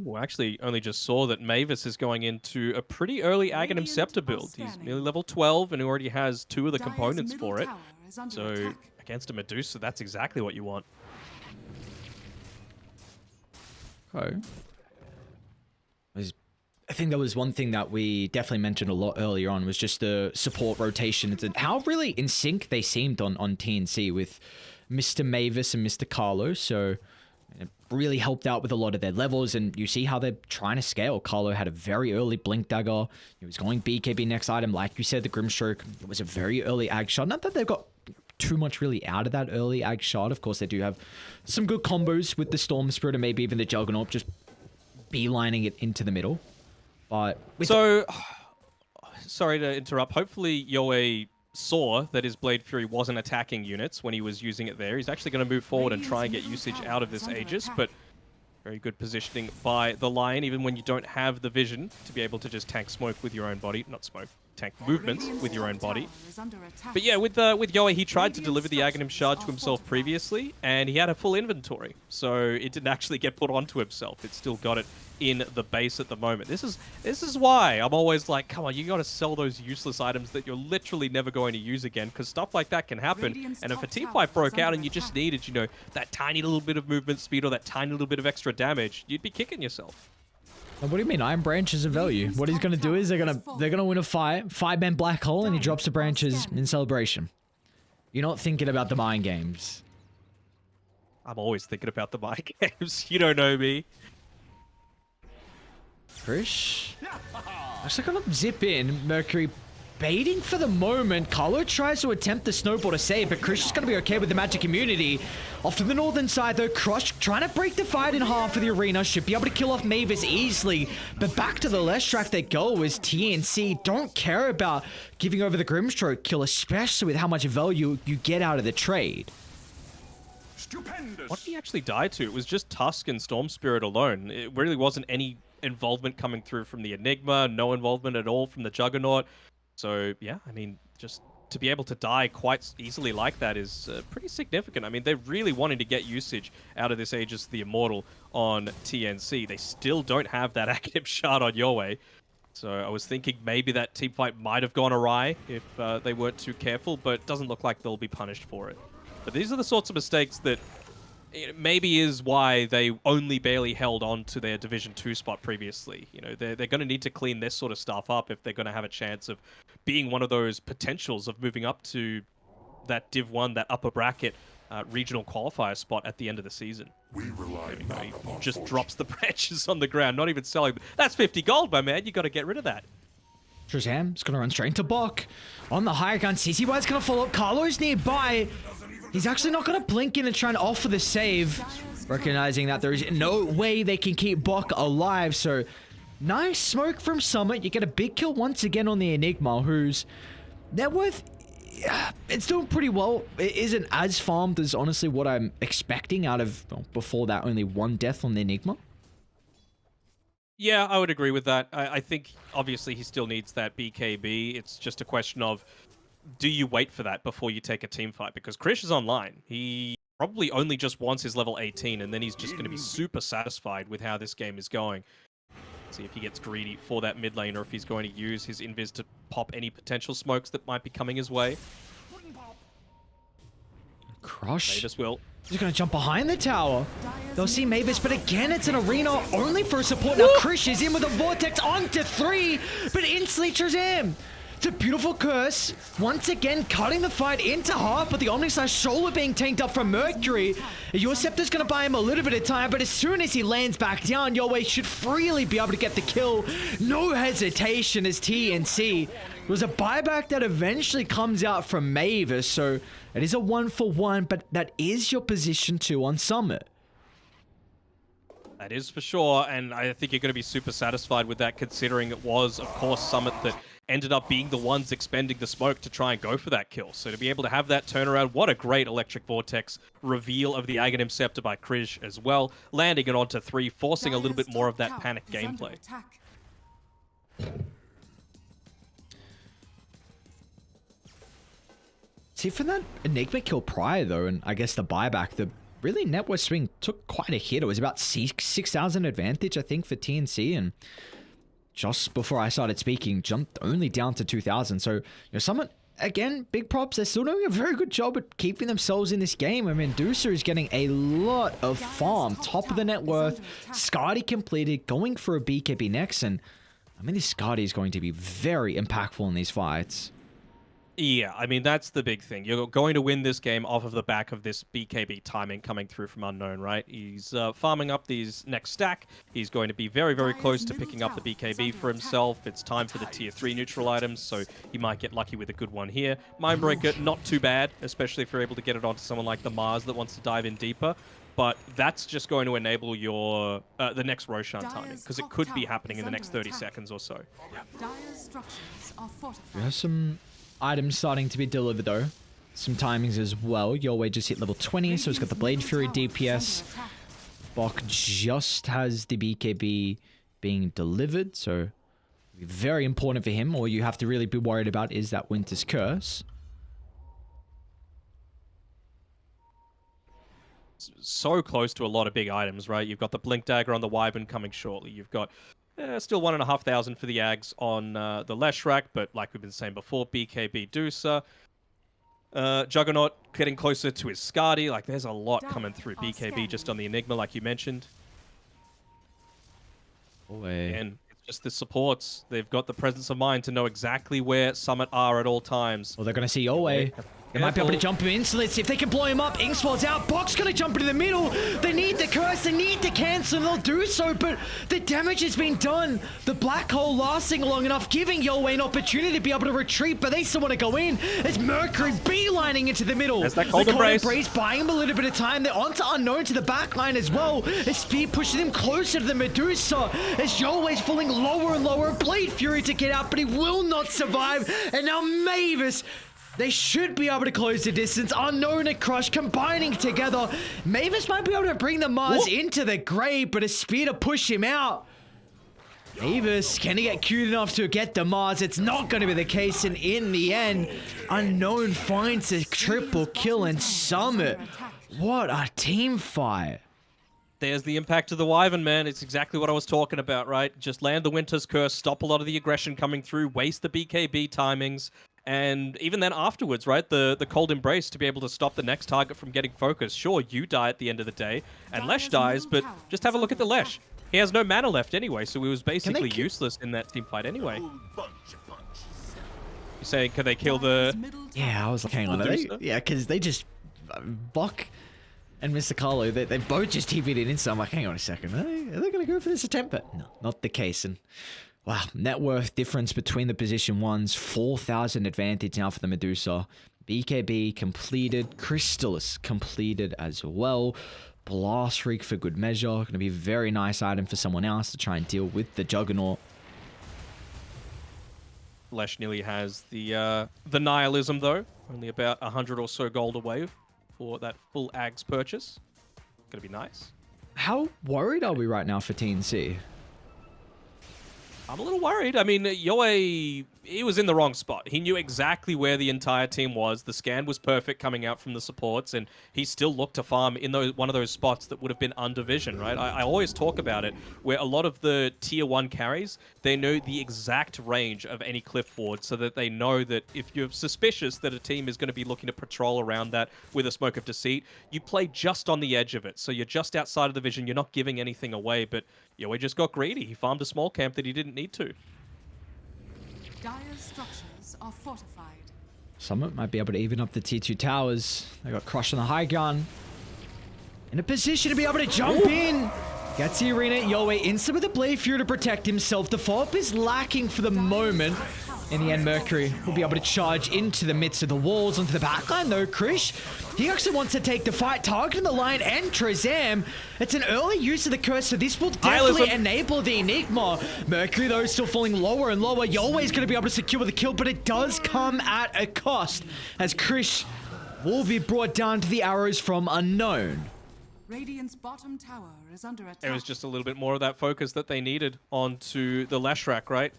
Ooh, actually, only just saw that Mavis is going into a pretty early Aghanim Scepter build. He's nearly level 12 and already has 2 of the components for it. So against a Medusa, that's exactly what you want. Okay. I think that was one thing that we definitely mentioned a lot earlier on was just the support rotation and how really in sync they seemed on TNC with Mr. Mavis and Mr. Carlo. So it really helped out with a lot of their levels, and you see how they're trying to scale. Carlo had a very early Blink Dagger. He was going BKB next item. Like you said, the Grimstroke was a very early Ag shot. Not that they've got too much really out of that early Ag shot. Of course, they do have some good combos with the Storm Spirit and maybe even the Juggernaut, just beelining it into the middle. But so, sorry to interrupt. Hopefully, Yoe saw that his Blade Fury wasn't attacking units when he was using it there. He's actually going to move forward and try and get usage out of this Aegis, but very good positioning by the Lion, even when you don't have the vision to be able to just tank smoke with your own body. Not smoke, tank movements with your own body. But yeah, with Yoe, he tried to deliver the Aghanim Shard to himself previously, and he had a full inventory, so it didn't actually get put onto himself. It still got it in the base at the moment. This is why I'm always like, come on, you got to sell those useless items that you're literally never going to use again, because stuff like that can happen. And if a team fight broke out and you just needed, you know, that tiny little bit of movement speed or that tiny little bit of extra damage, you'd be kicking yourself. What do you mean? Iron Branches of value. What he's gonna do is they're gonna win a fight, 5-man black hole, and he drops the branches in celebration. You're not thinking about the mind games. I'm always thinking about the mind games. You don't know me. Krish? Actually gonna zip in. Mercury baiting for the moment. Carlo tries to attempt the snowball to save, but Krish is gonna be okay with the magic immunity. Off to the northern side though, Crush trying to break the fight in half for the arena. Should be able to kill off Mavis easily. But back to the Lestrak they go as TNC don't care about giving over the Grimstroke kill, especially with how much value you get out of the trade. What did he actually die to? It was just Tusk and Storm Spirit alone. It really wasn't any involvement coming through from the Enigma, no involvement at all from the Juggernaut. So yeah, I mean, just to be able to die quite easily like that is pretty significant. I mean, they're really wanting to get usage out of this Aegis the Immortal on TNC. They still don't have that active shard on Yoe. So I was thinking maybe that team fight might have gone awry if they weren't too careful, but it doesn't look like they'll be punished for it. But these are the sorts of mistakes that maybe is why they only barely held on to their Division 2 spot previously. You know, they're going to need to clean this sort of stuff up if they're going to have a chance of being one of those potentials of moving up to that Div 1, that upper bracket regional qualifier spot at the end of the season. We rely He just drops the branches on the ground, not even selling them. That's 50 gold, my man. You got to get rid of that. Shazam is going to run straight into Bok. On the higher gun, CCY's going to follow up. Carlo's nearby. He's actually not going to blink in and try and offer the save, recognizing that there is no way they can keep Bok alive. So, nice smoke from Summit. You get a big kill once again on the Enigma, whose net worth, it's doing pretty well. It isn't as farmed as honestly what I'm expecting out of, well, before that, only one death on the Enigma. Yeah, I would agree with that. I think, obviously, he still needs that BKB. It's just a question of, do you wait for that before you take a team fight? Because Krish is online. He probably only just wants his level 18, and then he's just going to be super satisfied with how this game is going. See if he gets greedy for that mid lane, or if he's going to use his invis to pop any potential smokes that might be coming his way. Crush. Mavis will. He's going to jump behind the tower. They'll see Mavis, but again, it's an arena only for support. Now, Krish is in with a Vortex onto 3, but instantly Shazam It's a beautiful curse. Once again, cutting the fight into half, but the Omnislash shoulder being tanked up from Mercury. Your Scepter's going to buy him a little bit of time, but as soon as he lands back down, Yowei should freely be able to get the kill. No hesitation as TNC. It was a buyback that eventually comes out from Mavis, so it is a 1-for-1, but that is your position 2 on Summit. That is for sure, and I think you're going to be super satisfied with that, considering it was, of course, Summit that ended up being the ones expending the smoke to try and go for that kill. So to be able to have that turnaround, what a great Electric Vortex reveal of the Aghanim Scepter by Krish as well, landing it onto 3, forcing a little bit more of that panic gameplay. See, for that Enigma kill prior, though, and I guess the buyback, the really network swing took quite a hit. It was about 6,000 advantage, I think, for TNC, and just before I started speaking, jumped only down to 2,000. So, Summit, again, big props. They're still doing a very good job at keeping themselves in this game. I mean, Medusa is getting a lot of farm, top of the net worth. Skadi completed, going for a BKB next, and I mean, this Skadi is going to be very impactful in these fights. Yeah, I mean, that's the big thing. You're going to win this game off of the back of this BKB timing coming through from Unknown, right? He's farming up these next stack. He's going to be very, very close to picking up the BKB for himself. It's time for the tier 3 neutral items, so he might get lucky with a good one here. Mindbreaker, not too bad, especially if you're able to get it onto someone like the Mars that wants to dive in deeper. But that's just going to enable your the next Roshan timing, because it could be happening in the next 30 seconds or so. We have some items starting to be delivered, though. Some timings as well. Yowei just hit level 20, so he's got the Blade Fury DPS. Bok just has the BKB being delivered, so very important for him. All you have to really be worried about is that Winter's Curse. So close to a lot of big items, right? You've got the Blink Dagger on the Wyvern coming shortly. You've got still 1,500 for the Ags on the Leshrac, but like we've been saying before, BKB Dusa. Juggernaut getting closer to his Skadi. Like, there's a lot coming through BKB just on the Enigma, like you mentioned. And it's just the supports. They've got the presence of mind to know exactly where Summit are at all times. Well, they're going to see Yowei. They might be able to jump him in, so let's see if they can blow him up. Inkswell's out. Bok's going to jump into the middle. They need the curse. They need to cancel, and they'll do so, but the damage has been done. The black hole lasting long enough, giving Yowei an opportunity to be able to retreat, but they still want to go in. It's Mercury beelining into the middle. There's that cold embrace. Buying him a little bit of time. They're onto Unknown to the back line as well. His speed pushes him closer to the Medusa as Yowei's falling lower and lower. Blade Fury to get out, but he will not survive. And now Mavis, they should be able to close the distance. Unknown and Crush combining together. Mavis might be able to bring the Mars into the grave, but a spear to push him out. Mavis, can he get cute enough to get the Mars? It's not going to be the case, and in the end, Unknown finds a triple kill and Summit. What a team fight. There's the impact of the Wyvern, man. It's exactly what I was talking about, right? Just land the Winter's Curse, stop a lot of the aggression coming through, waste the BKB timings, and even then afterwards, right, the Cold Embrace to be able to stop the next target from getting focused. Sure, you die at the end of the day, and Lesh dies, but just have a look at the Lesh. He has no mana left anyway, so he was basically useless in that team fight anyway. You're saying, can they kill the... Yeah, I was like, hang on. Yeah, because they just... Bok and Mr. Carlo, they both just TP'd it in, so I'm like, hang on a second. Are they going to go for this attempt? But no, not the case. And wow, net worth difference between the position ones. 4,000 advantage now for the Medusa. BKB completed. Crystallis completed as well. Blast Reek for good measure. Going to be a very nice item for someone else to try and deal with the Juggernaut. Lesh nearly has the Nihilism, though. Only about 100 or so gold away for that full Ags purchase. Gonna be nice. How worried are we right now for TNC? I'm a little worried. I mean, Yowei, he was in the wrong spot. He knew exactly where the entire team was. The scan was perfect coming out from the supports, and he still looked to farm in one of those spots that would have been under vision, right? I always talk about it, where a lot of the tier 1 carries, they know the exact range of any cliff ward, so that they know that if you're suspicious that a team is going to be looking to patrol around that with a Smoke of Deceit, you play just on the edge of it. So you're just outside of the vision, you're not giving anything away, but Yowei just got greedy. He farmed a small camp that he didn't need to. Dire structures towers are fortified. Summit might be able to even up the T2 towers. They got crushed on the high ground. In a position to be able to jump in. Gets the arena. Yowie in some of the Blade Fury to protect himself. The follow-up is lacking for the moment. In the end, Mercury will be able to charge into the midst of the walls, onto the backline though. Krish, he actually wants to take the fight, targeting the line and Trezam. It's an early use of the curse, so this will definitely enable the Enigma. Mercury though still falling lower and lower. Yowe's going to be able to secure the kill, but it does come at a cost, as Krish will be brought down to the arrows from Unknown. Radiant's bottom tower is under attack. It was just a little bit more of that focus that they needed onto the Leshrac, right?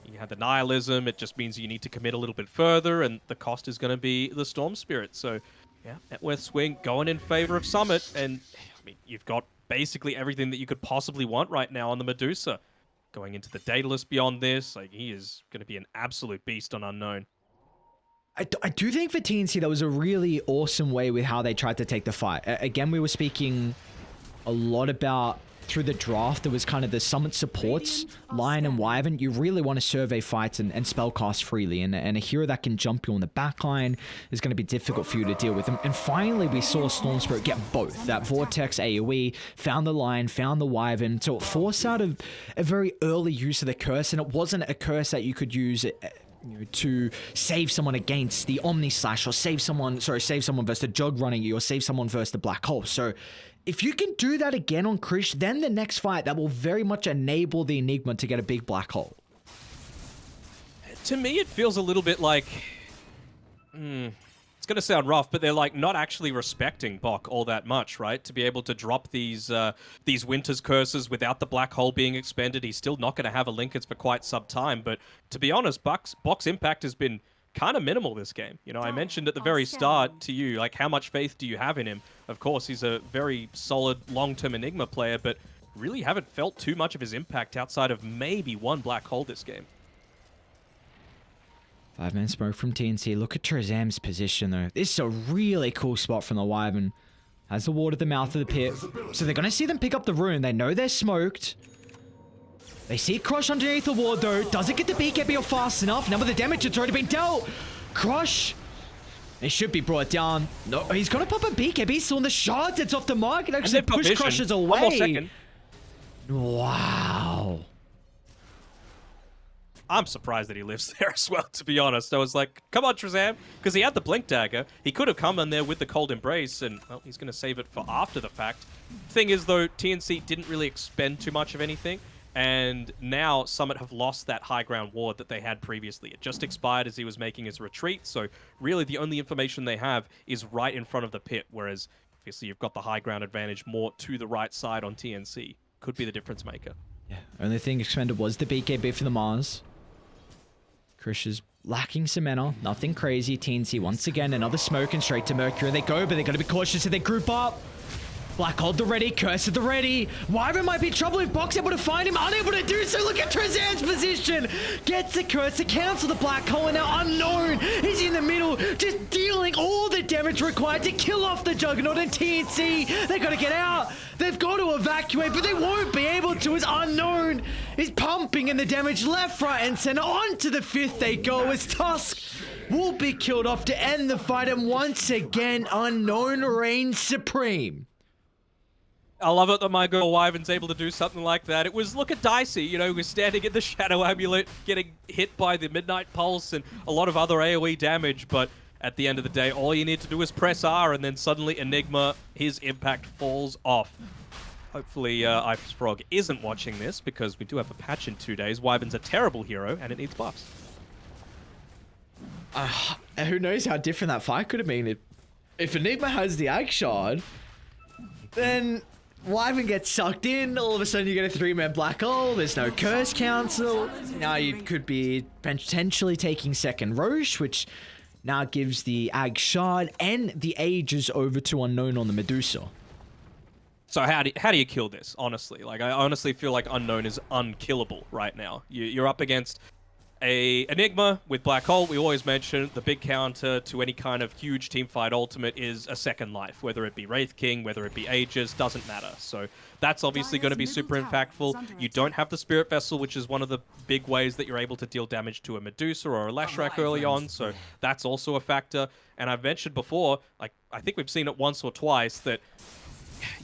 You had the Nihilism, it just means you need to commit a little bit further, and the cost is going to be the Storm Spirit. So, yeah, Networth Swing going in favor of Summit, and I mean, you've got basically everything that you could possibly want right now on the Medusa. Going into the Daedalus beyond this, like, he is going to be an absolute beast on Unknown. I do think for TNC, that was a really awesome way with how they tried to take the fight. Again, we were speaking a lot about through the draft, there was kind of the Summit supports, Lion and Wyvern. You really want to survey fights and spellcast freely. And a hero that can jump you on the backline is going to be difficult for you to deal with. And finally, we saw Storm Spirit get both. That Vortex AoE, found the Lion, found the Wyvern. So it forced out a very early use of the curse. And it wasn't a curse that you could use to save someone against the Omni Slash, or save someone versus the Jug running you, or save someone versus the Black Hole. So if you can do that again on Krish, then the next fight, that will very much enable the Enigma to get a big Black Hole. To me, it feels a little bit like... it's going to sound rough, but they're like not actually respecting Bok all that much, right? To be able to drop these Winter's Curses without the Black Hole being expended, he's still not going to have a Linkers for quite some time. But to be honest, Bok's impact has been kind of minimal this game. You know, I mentioned at the very start to you, like, how much faith do you have in him? Of course, he's a very solid long-term Enigma player, but really haven't felt too much of his impact outside of maybe one Black Hole this game. 5-man smoke from TNC. Look at Trezam's position, though. This is a really cool spot from the Wyvern. Has the ward at the mouth of the pit. So they're going to see them pick up the rune. They know they're smoked. They see Crush underneath the ward, though. Doesn't get the BKB off fast enough. Now with the damage, it's already been dealt. Crush. It should be brought down. No, he's going to pop a BKB. Still on the shards. It's off the mark. It actually push Crushes away. One more second. Wow. I'm surprised that he lives there as well, to be honest. I was like, come on, Trezam, because he had the Blink Dagger. He could have come in there with the Cold Embrace, and, well, he's going to save it for after the fact. Thing is, though, TNC didn't really expend too much of anything, and now Summit have lost that high ground ward that they had previously. It just expired as he was making his retreat, so really the only information they have is right in front of the pit, whereas, obviously, you've got the high ground advantage more to the right side on TNC. Could be the difference maker. Yeah, only thing expended was the BKB for the Mars. Krish is lacking some mana. Nothing crazy. TNC once again, another smoke and straight to Mercury. They go, but they got to be cautious if they group up. Black Hole the ready, Curse at the ready. Wyvern might be in trouble if Bok's able to find him. Unable to do so. Look at Trezam's position. Gets the Curse to cancel the Black Hole, and now Unknown is in the middle, just dealing all the damage required to kill off the Juggernaut. And TNC, they got to get out. They've got to evacuate, but they won't be able to as Unknown is pumping in the damage left, right, and center. Onto the 5th they go as Tusk will be killed off to end the fight, and once again, Unknown reigns supreme. I love it that my girl Wyvern's able to do something like that. It was, look at Dicey, you know, was standing in the Shadow Amulet, getting hit by the Midnight Pulse and a lot of other AoE damage, but at the end of the day, all you need to do is press R, and then suddenly Enigma, his impact falls off. Hopefully, Ice Frog isn't watching this, because we do have a patch in 2 days. Wyvern's a terrible hero, and it needs buffs. Who knows how different that fight could have been. If Enigma has the Ag Shard, then Wyvern gets sucked in, all of a sudden you get a 3-man Black Hole, there's no Curse Council. Now you could be potentially taking second Roche, which now gives the Ag Shard and the Ages over to Unknown on the Medusa. So how do you kill this, honestly? Like, I honestly feel like Unknown is unkillable right now. You're up against a Enigma with Black Hole, we always mention the big counter to any kind of huge teamfight ultimate is a second life, whether it be Wraith King, whether it be Aegis, doesn't matter. So that's obviously going to be super impactful. You don't have the Spirit Vessel, which is one of the big ways that you're able to deal damage to a Medusa or a Lashrak early on, so that's also a factor. And I've mentioned before, like I think we've seen it once or twice, that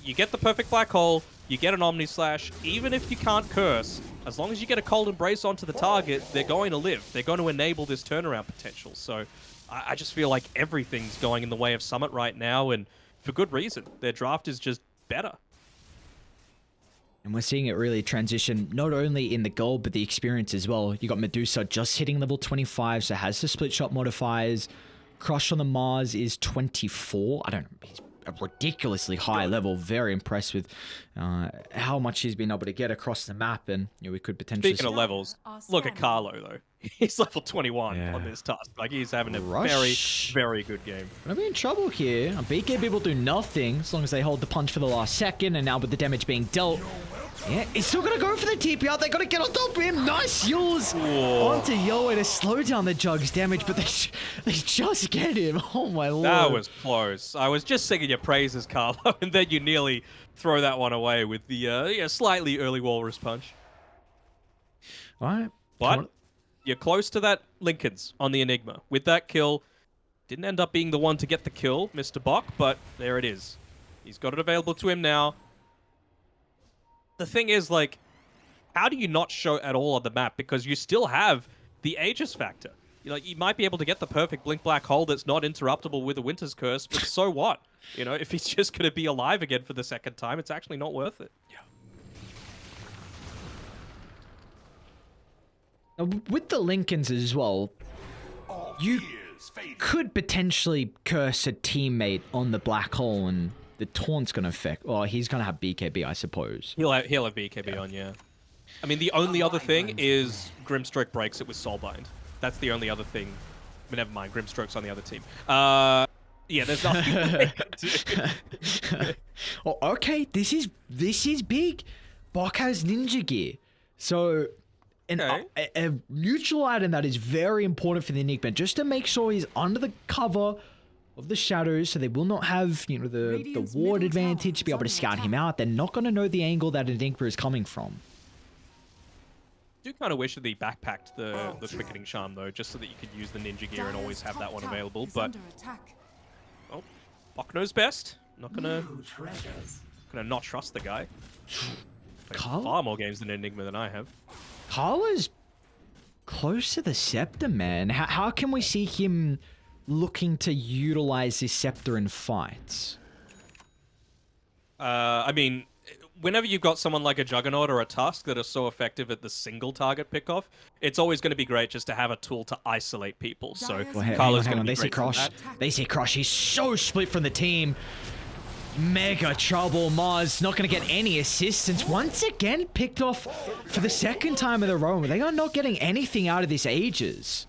you get the perfect Black Hole, you get an Omni Slash, even if you can't curse, as long as you get a Cold Embrace onto the target, they're going to live. They're going to enable this turnaround potential. So I just feel like everything's going in the way of Summit right now, and for good reason. Their draft is just better. And we're seeing it really transition not only in the gold, but the experience as well. You got Medusa just hitting level 25, so has the split shot modifiers. Crush on the Mars is 24. I don't know. He's a ridiculously high level. Very impressed with how much he's been able to get across the map, and we could potentially. Speaking of levels, look at Carlo though. He's level 21 on this task. Like he's having a very, very good game. Gonna be in trouble here. BKB will do nothing as long as they hold the punch for the last second, and now with the damage being dealt. Yeah, he's still gonna go for the TP out. They gotta get on top of him. Nice heals onto Yoa to slow down the Jug's damage, but they just get him. Oh my lord. That was close. I was just singing your praises, Carlo, and then you nearly throw that one away with the slightly early Walrus Punch. All right. But you're close to that Lincoln's on the Enigma. With that kill, didn't end up being the one to get the kill, Mr. Bok, but there it is. He's got it available to him now. The thing is, like, how do you not show at all on the map? Because you still have the Aegis factor. You might be able to get the perfect Blink Black Hole that's not interruptible with a Winter's Curse, but so what? If he's just going to be alive again for the second time, it's actually not worth it. Yeah. With the Lincolns as well, you could potentially curse a teammate on the Black Hole, and the taunt's going to affect. Well, he's going to have BKB, I suppose. He'll have BKB on, yeah. I mean, the only other thing is Grimstroke breaks it with Soulbind. That's the only other thing. But never mind, Grimstroke's on the other team. Yeah, there's nothing. Oh, okay, this is big. Bok has ninja gear, so a neutral item that is very important for the Enigma, just to make sure he's under the cover of the shadows, so they will not have the ward advantage to be able to scout him out. They're not going to know the angle that Enigma is coming from. I do kind of wish that they backpacked the Quickening Charm though, just so that you could use the ninja gear and always have that one available. But Bok knows best. Not gonna not trust the guy. Far more games than Enigma than I have. Carla's close to the Scepter, man. How can we see him looking to utilize his Scepter in fights? I mean, whenever you've got someone like a Juggernaut or a Tusk that are so effective at the single target pickoff, it's always going to be great just to have a tool to isolate people. So Carla's going to be great for that. They see Crush. He's so split from the team. Mega trouble. Mars not going to get any assistance. Once again, picked off for the second time in a row. They are not getting anything out of this Aegis.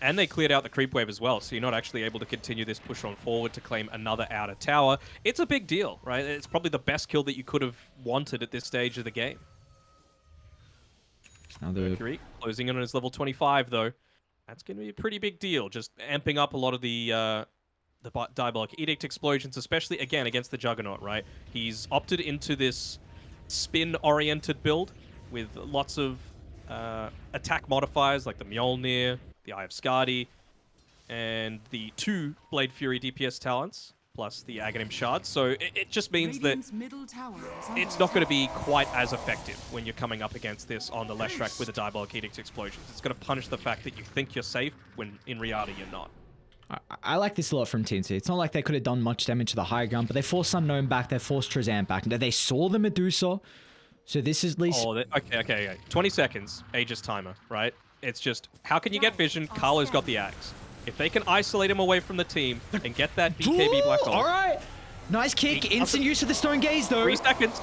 And they cleared out the creep wave as well, so you're not actually able to continue this push on forward to claim another outer tower. It's a big deal, right? It's probably the best kill that you could have wanted at this stage of the game. Mercury closing in on his level 25, though. That's going to be a pretty big deal, just amping up a lot of the Diabolic Edict explosions, especially, again, against the Juggernaut, right? He's opted into this spin-oriented build with lots of attack modifiers like the Mjolnir, the Eye of Skadi, and the 2 Blade Fury DPS talents, plus the Aghanim Shard. So it just means that it's not going to be quite as effective when you're coming up against this on the Leshrac with the Diabolic Edict explosions. It's going to punish the fact that you think you're safe when in reality you're not. I like this a lot from TNC. It's not like they could have done much damage to the high ground, but they forced Unknown back, they forced Trezan back. They saw the Medusa, so this is at least... Oh, okay. 20 seconds, Aegis timer, right? It's just, how can you get vision? Carlo's got the axe. If they can isolate him away from the team and get that BKB Black Hole... Alright! Nice kick, instant use of the Stone Gaze though. 3 seconds.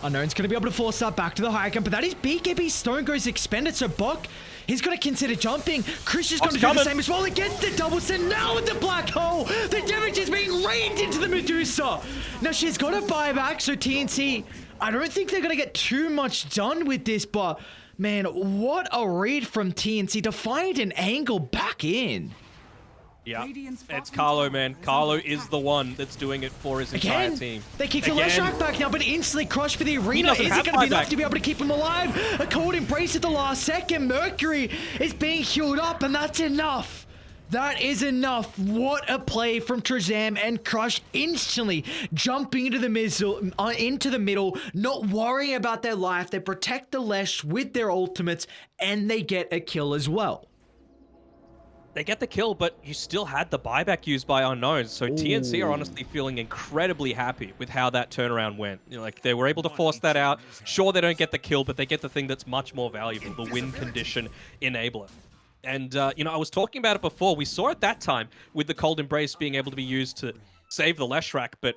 Unknown's going to be able to force that back to the high ground, but that is BKB Stone Gaze expended, so Bok, he's going to consider jumping. Chris is going to do the same as well against the double send. Now with the Black Hole, the damage is being rained into the Medusa. Now she's got a buyback, so TNC, I don't think they're going to get too much done with this, but Man, what a read from TNC to find an angle back in. Yeah, Radiant's it's bottom Carlo, tower man. is Carlo under is attack. the one that's doing it for his entire Again, team. they keep the left track back now, but instantly crushed for the arena. doesn't Is it have going to be buyback. enough to be able to keep him alive? A cold embrace at the last second. Mercury is being healed up, and that's enough. That is enough. What a play from Trezam, and Crush instantly jumping into the middle, not worrying about their life. They protect the Lesh with their ultimates, and they get a kill as well. They get the kill, but you still had the buyback used by unknowns. So TNC are honestly feeling incredibly happy with how that turnaround went. You know, like they were able to force that out. Sure, they don't get the kill, but they get the thing that's much more valuable, the win condition enabler. And, you know, I was talking about it before. We saw it that time with the Cold Embrace being able to be used to save the Leshrac, but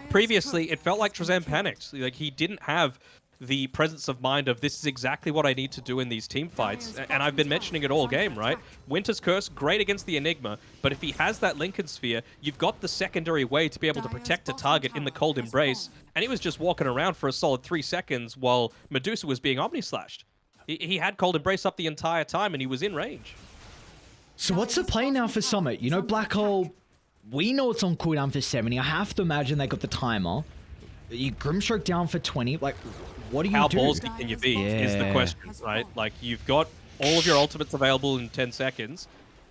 previously it felt like Trezam panicked. Like he didn't have the presence of mind of this is exactly what I need to do in these team fights. And I've been mentioning it all game, right? Winter's Curse, great against the Enigma, but if he has that Lincoln Sphere, you've got the secondary way to be able to protect a target in the Cold Embrace. And he was just walking around for a solid 3 seconds while Medusa was being Omni-slashed. He had Cold Embrace up the entire time and he was in range. So what's the play now for Summit? You know, Black Hole, we know it's on cooldown for 70. I have to imagine they got the timer. You Grimstroke down for 20. Like, what do you How do? ballsy can you be is the Yeah. question, right? Like, you've got all of your ultimates available in 10 seconds.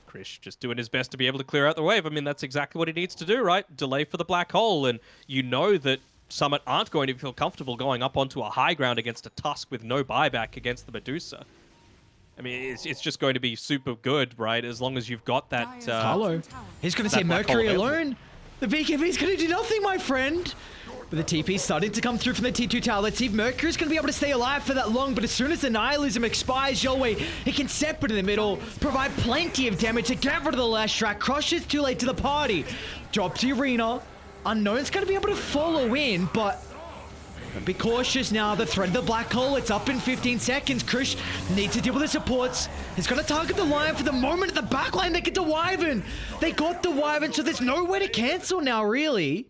Krish just doing his best to be able to clear out the wave. I mean, that's exactly what he needs to do, right? Delay for the Black Hole, and you know that Summit aren't going to feel comfortable going up onto a high ground against a Tusk with no buyback against the Medusa. I mean, it's just going to be super good, right? As long as you've got that... Carlo, he's going to say Black Hole Mercury available. alone. The BKB's going to do nothing, my friend. But the TP starting to come through from the T2 tower. Let's see if Mercury's going to be able to stay alive for that long. But as soon as the Nihilism expires, Yowei, he can separate in the middle, provide plenty of damage to get rid of the last track. Crush is too late to the party. Drops the arena. Unknown's going to be able to follow in, but be cautious now. The threat of the Black Hole, it's up in 15 seconds. Krish needs to deal with the supports. He's going to target the line for the moment. At the back line, they get the Wyvern. They got the Wyvern, so there's no way to cancel now, really.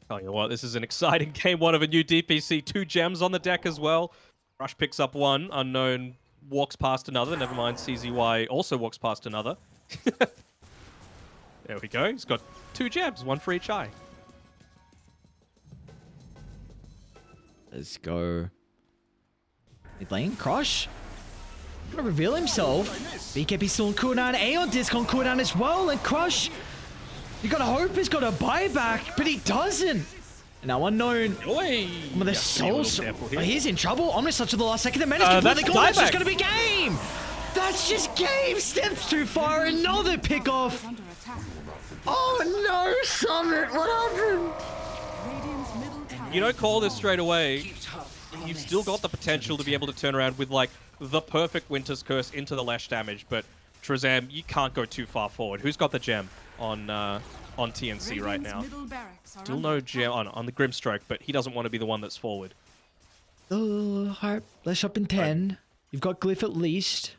Tell you what, this is an exciting game one of a new DPC. 2 gems on the deck as well. Rush picks up one. Unknown walks past another. Never mind, CZY also walks past another. There we go. He's got 2 gems, one for each eye. Let's go. Mid lane, Crush. Gonna reveal himself. BKB still on cooldown. Aeon Disc on cooldown as well. And Crush, you gotta hope he's got a buyback, but he doesn't. And now Unknown. Oi! With the Yeah, soul. be a little careful here. He's in trouble. Omniswitch at the last second. The Menace That's completely gone. That's just buyback. gonna be game. That's just game. Steps too far. Another pick off. Under attack. Oh no, Summit. What happened? Radiant's middle tower. You don't call this straight away. You've still got the potential to be able to turn around with, like, the perfect Winter's Curse into the Lash damage, but Trezam, you can't go too far forward. Who's got the gem on TNC right now? Radiant's middle barracks are Still under no attack. gem on the Grimstroke, but he doesn't want to be the one that's forward. Alright, let's up in 10. You've got Glyph at least.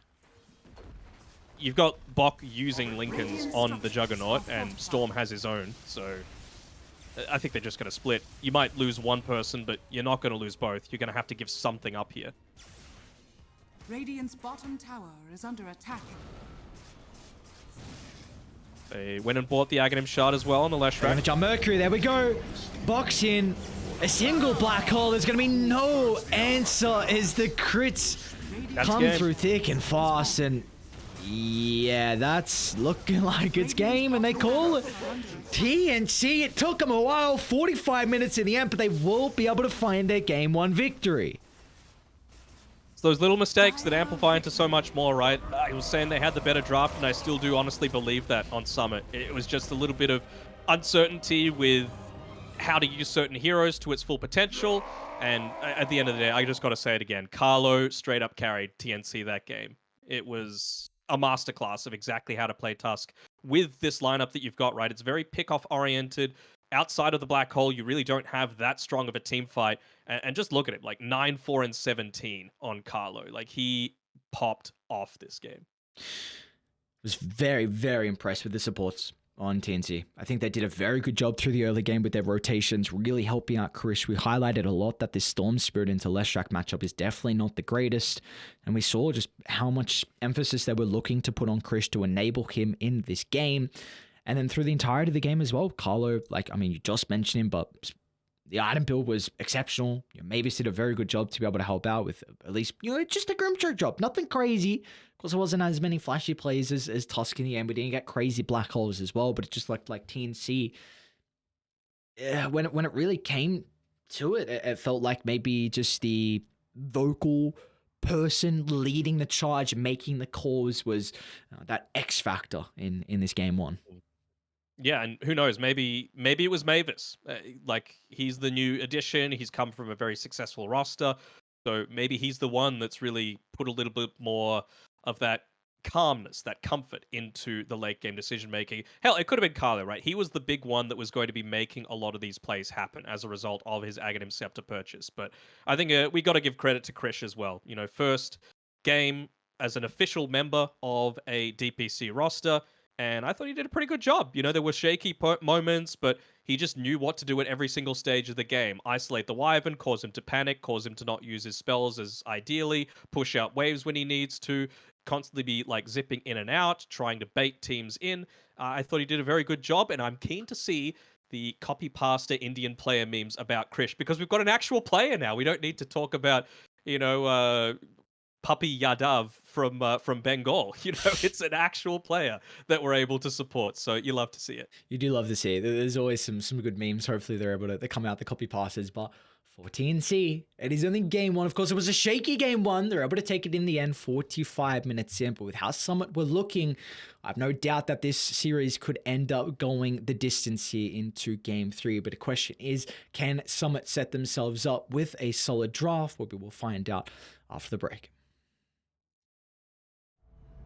You've got Bok using Lincoln's on the Juggernaut, and Storm has his own, so I think they're just going to split. You might lose one person, but you're not going to lose both. You're going to have to give something up here. Radiant's bottom tower is under attack. They went and bought the Aghanim Shard as well on the Leshrac. Gonna jump Mercury, there we go. Box in. A single Black Hole. There's gonna be no answer as the crits That's come game. through thick and fast. And yeah, that's looking like it's game, and they call it TNC. It took them a while, 45 minutes in the end, but they will be able to find their game 1 victory. It's those little mistakes that amplify into so much more, right? I was saying they had the better draft, and I still do honestly believe that on Summit. It was just a little bit of uncertainty with how to use certain heroes to its full potential, and at the end of the day, I just got to say it again. Carlo straight up carried TNC that game. It was a masterclass of exactly how to play Tusk with this lineup that you've got, right? It's very pick-off oriented. Outside of the Black Hole, you really don't have that strong of a team fight. And just look at it, like 9, 4, and 17 on Carlo. Like, he popped off this game. Was very, very impressed with the supports. on TNC. I think they did a very good job through the early game with their rotations, really helping out Krish. We highlighted a lot that this Storm Spirit into Leshrac matchup is definitely not the greatest, and we saw just how much emphasis they were looking to put on Krish to enable him in this game. And then through the entirety of the game as well, Carlo, you just mentioned him, but the item build was exceptional. Mavis did a very good job to be able to help out with at least, just a Grimstroke job. Nothing crazy. Of course, it wasn't as many flashy plays as Tusk in the end. We didn't get crazy black holes as well, but it just looked like TNC. When it really came to it, it felt like maybe just the vocal person leading the charge, making the calls was that X factor in this game one. Yeah, and who knows? Maybe it was Mavis. He's the new addition. He's come from a very successful roster, so maybe he's the one that's really put a little bit more of that calmness, that comfort into the late game decision making. Hell, it could have been Carlo, right? He was the big one that was going to be making a lot of these plays happen as a result of his Aghanim Scepter purchase. But I think we got to give credit to Krish as well. First game as an official member of a DPC roster. And I thought he did a pretty good job. There were shaky moments, but he just knew what to do at every single stage of the game. Isolate the Wyvern, cause him to panic, cause him to not use his spells as ideally, push out waves when he needs to, constantly be zipping in and out, trying to bait teams in. I thought he did a very good job, and I'm keen to see the copy pasta Indian player memes about Krish, because we've got an actual player now. We don't need to talk about, Puppy Yadav from Bengal. It's an actual player that we're able to support. So you love to see it. You do love to see it. There's always some good memes. Hopefully they're able to come out the copy passes. But for TNC, it is only game one. Of course, it was a shaky game one. They're able to take it in the end, 45 minutes in. But with how Summit were looking, I have no doubt that this series could end up going the distance here into game three. But the question is, can Summit set themselves up with a solid draft? Well, we will find out after the break.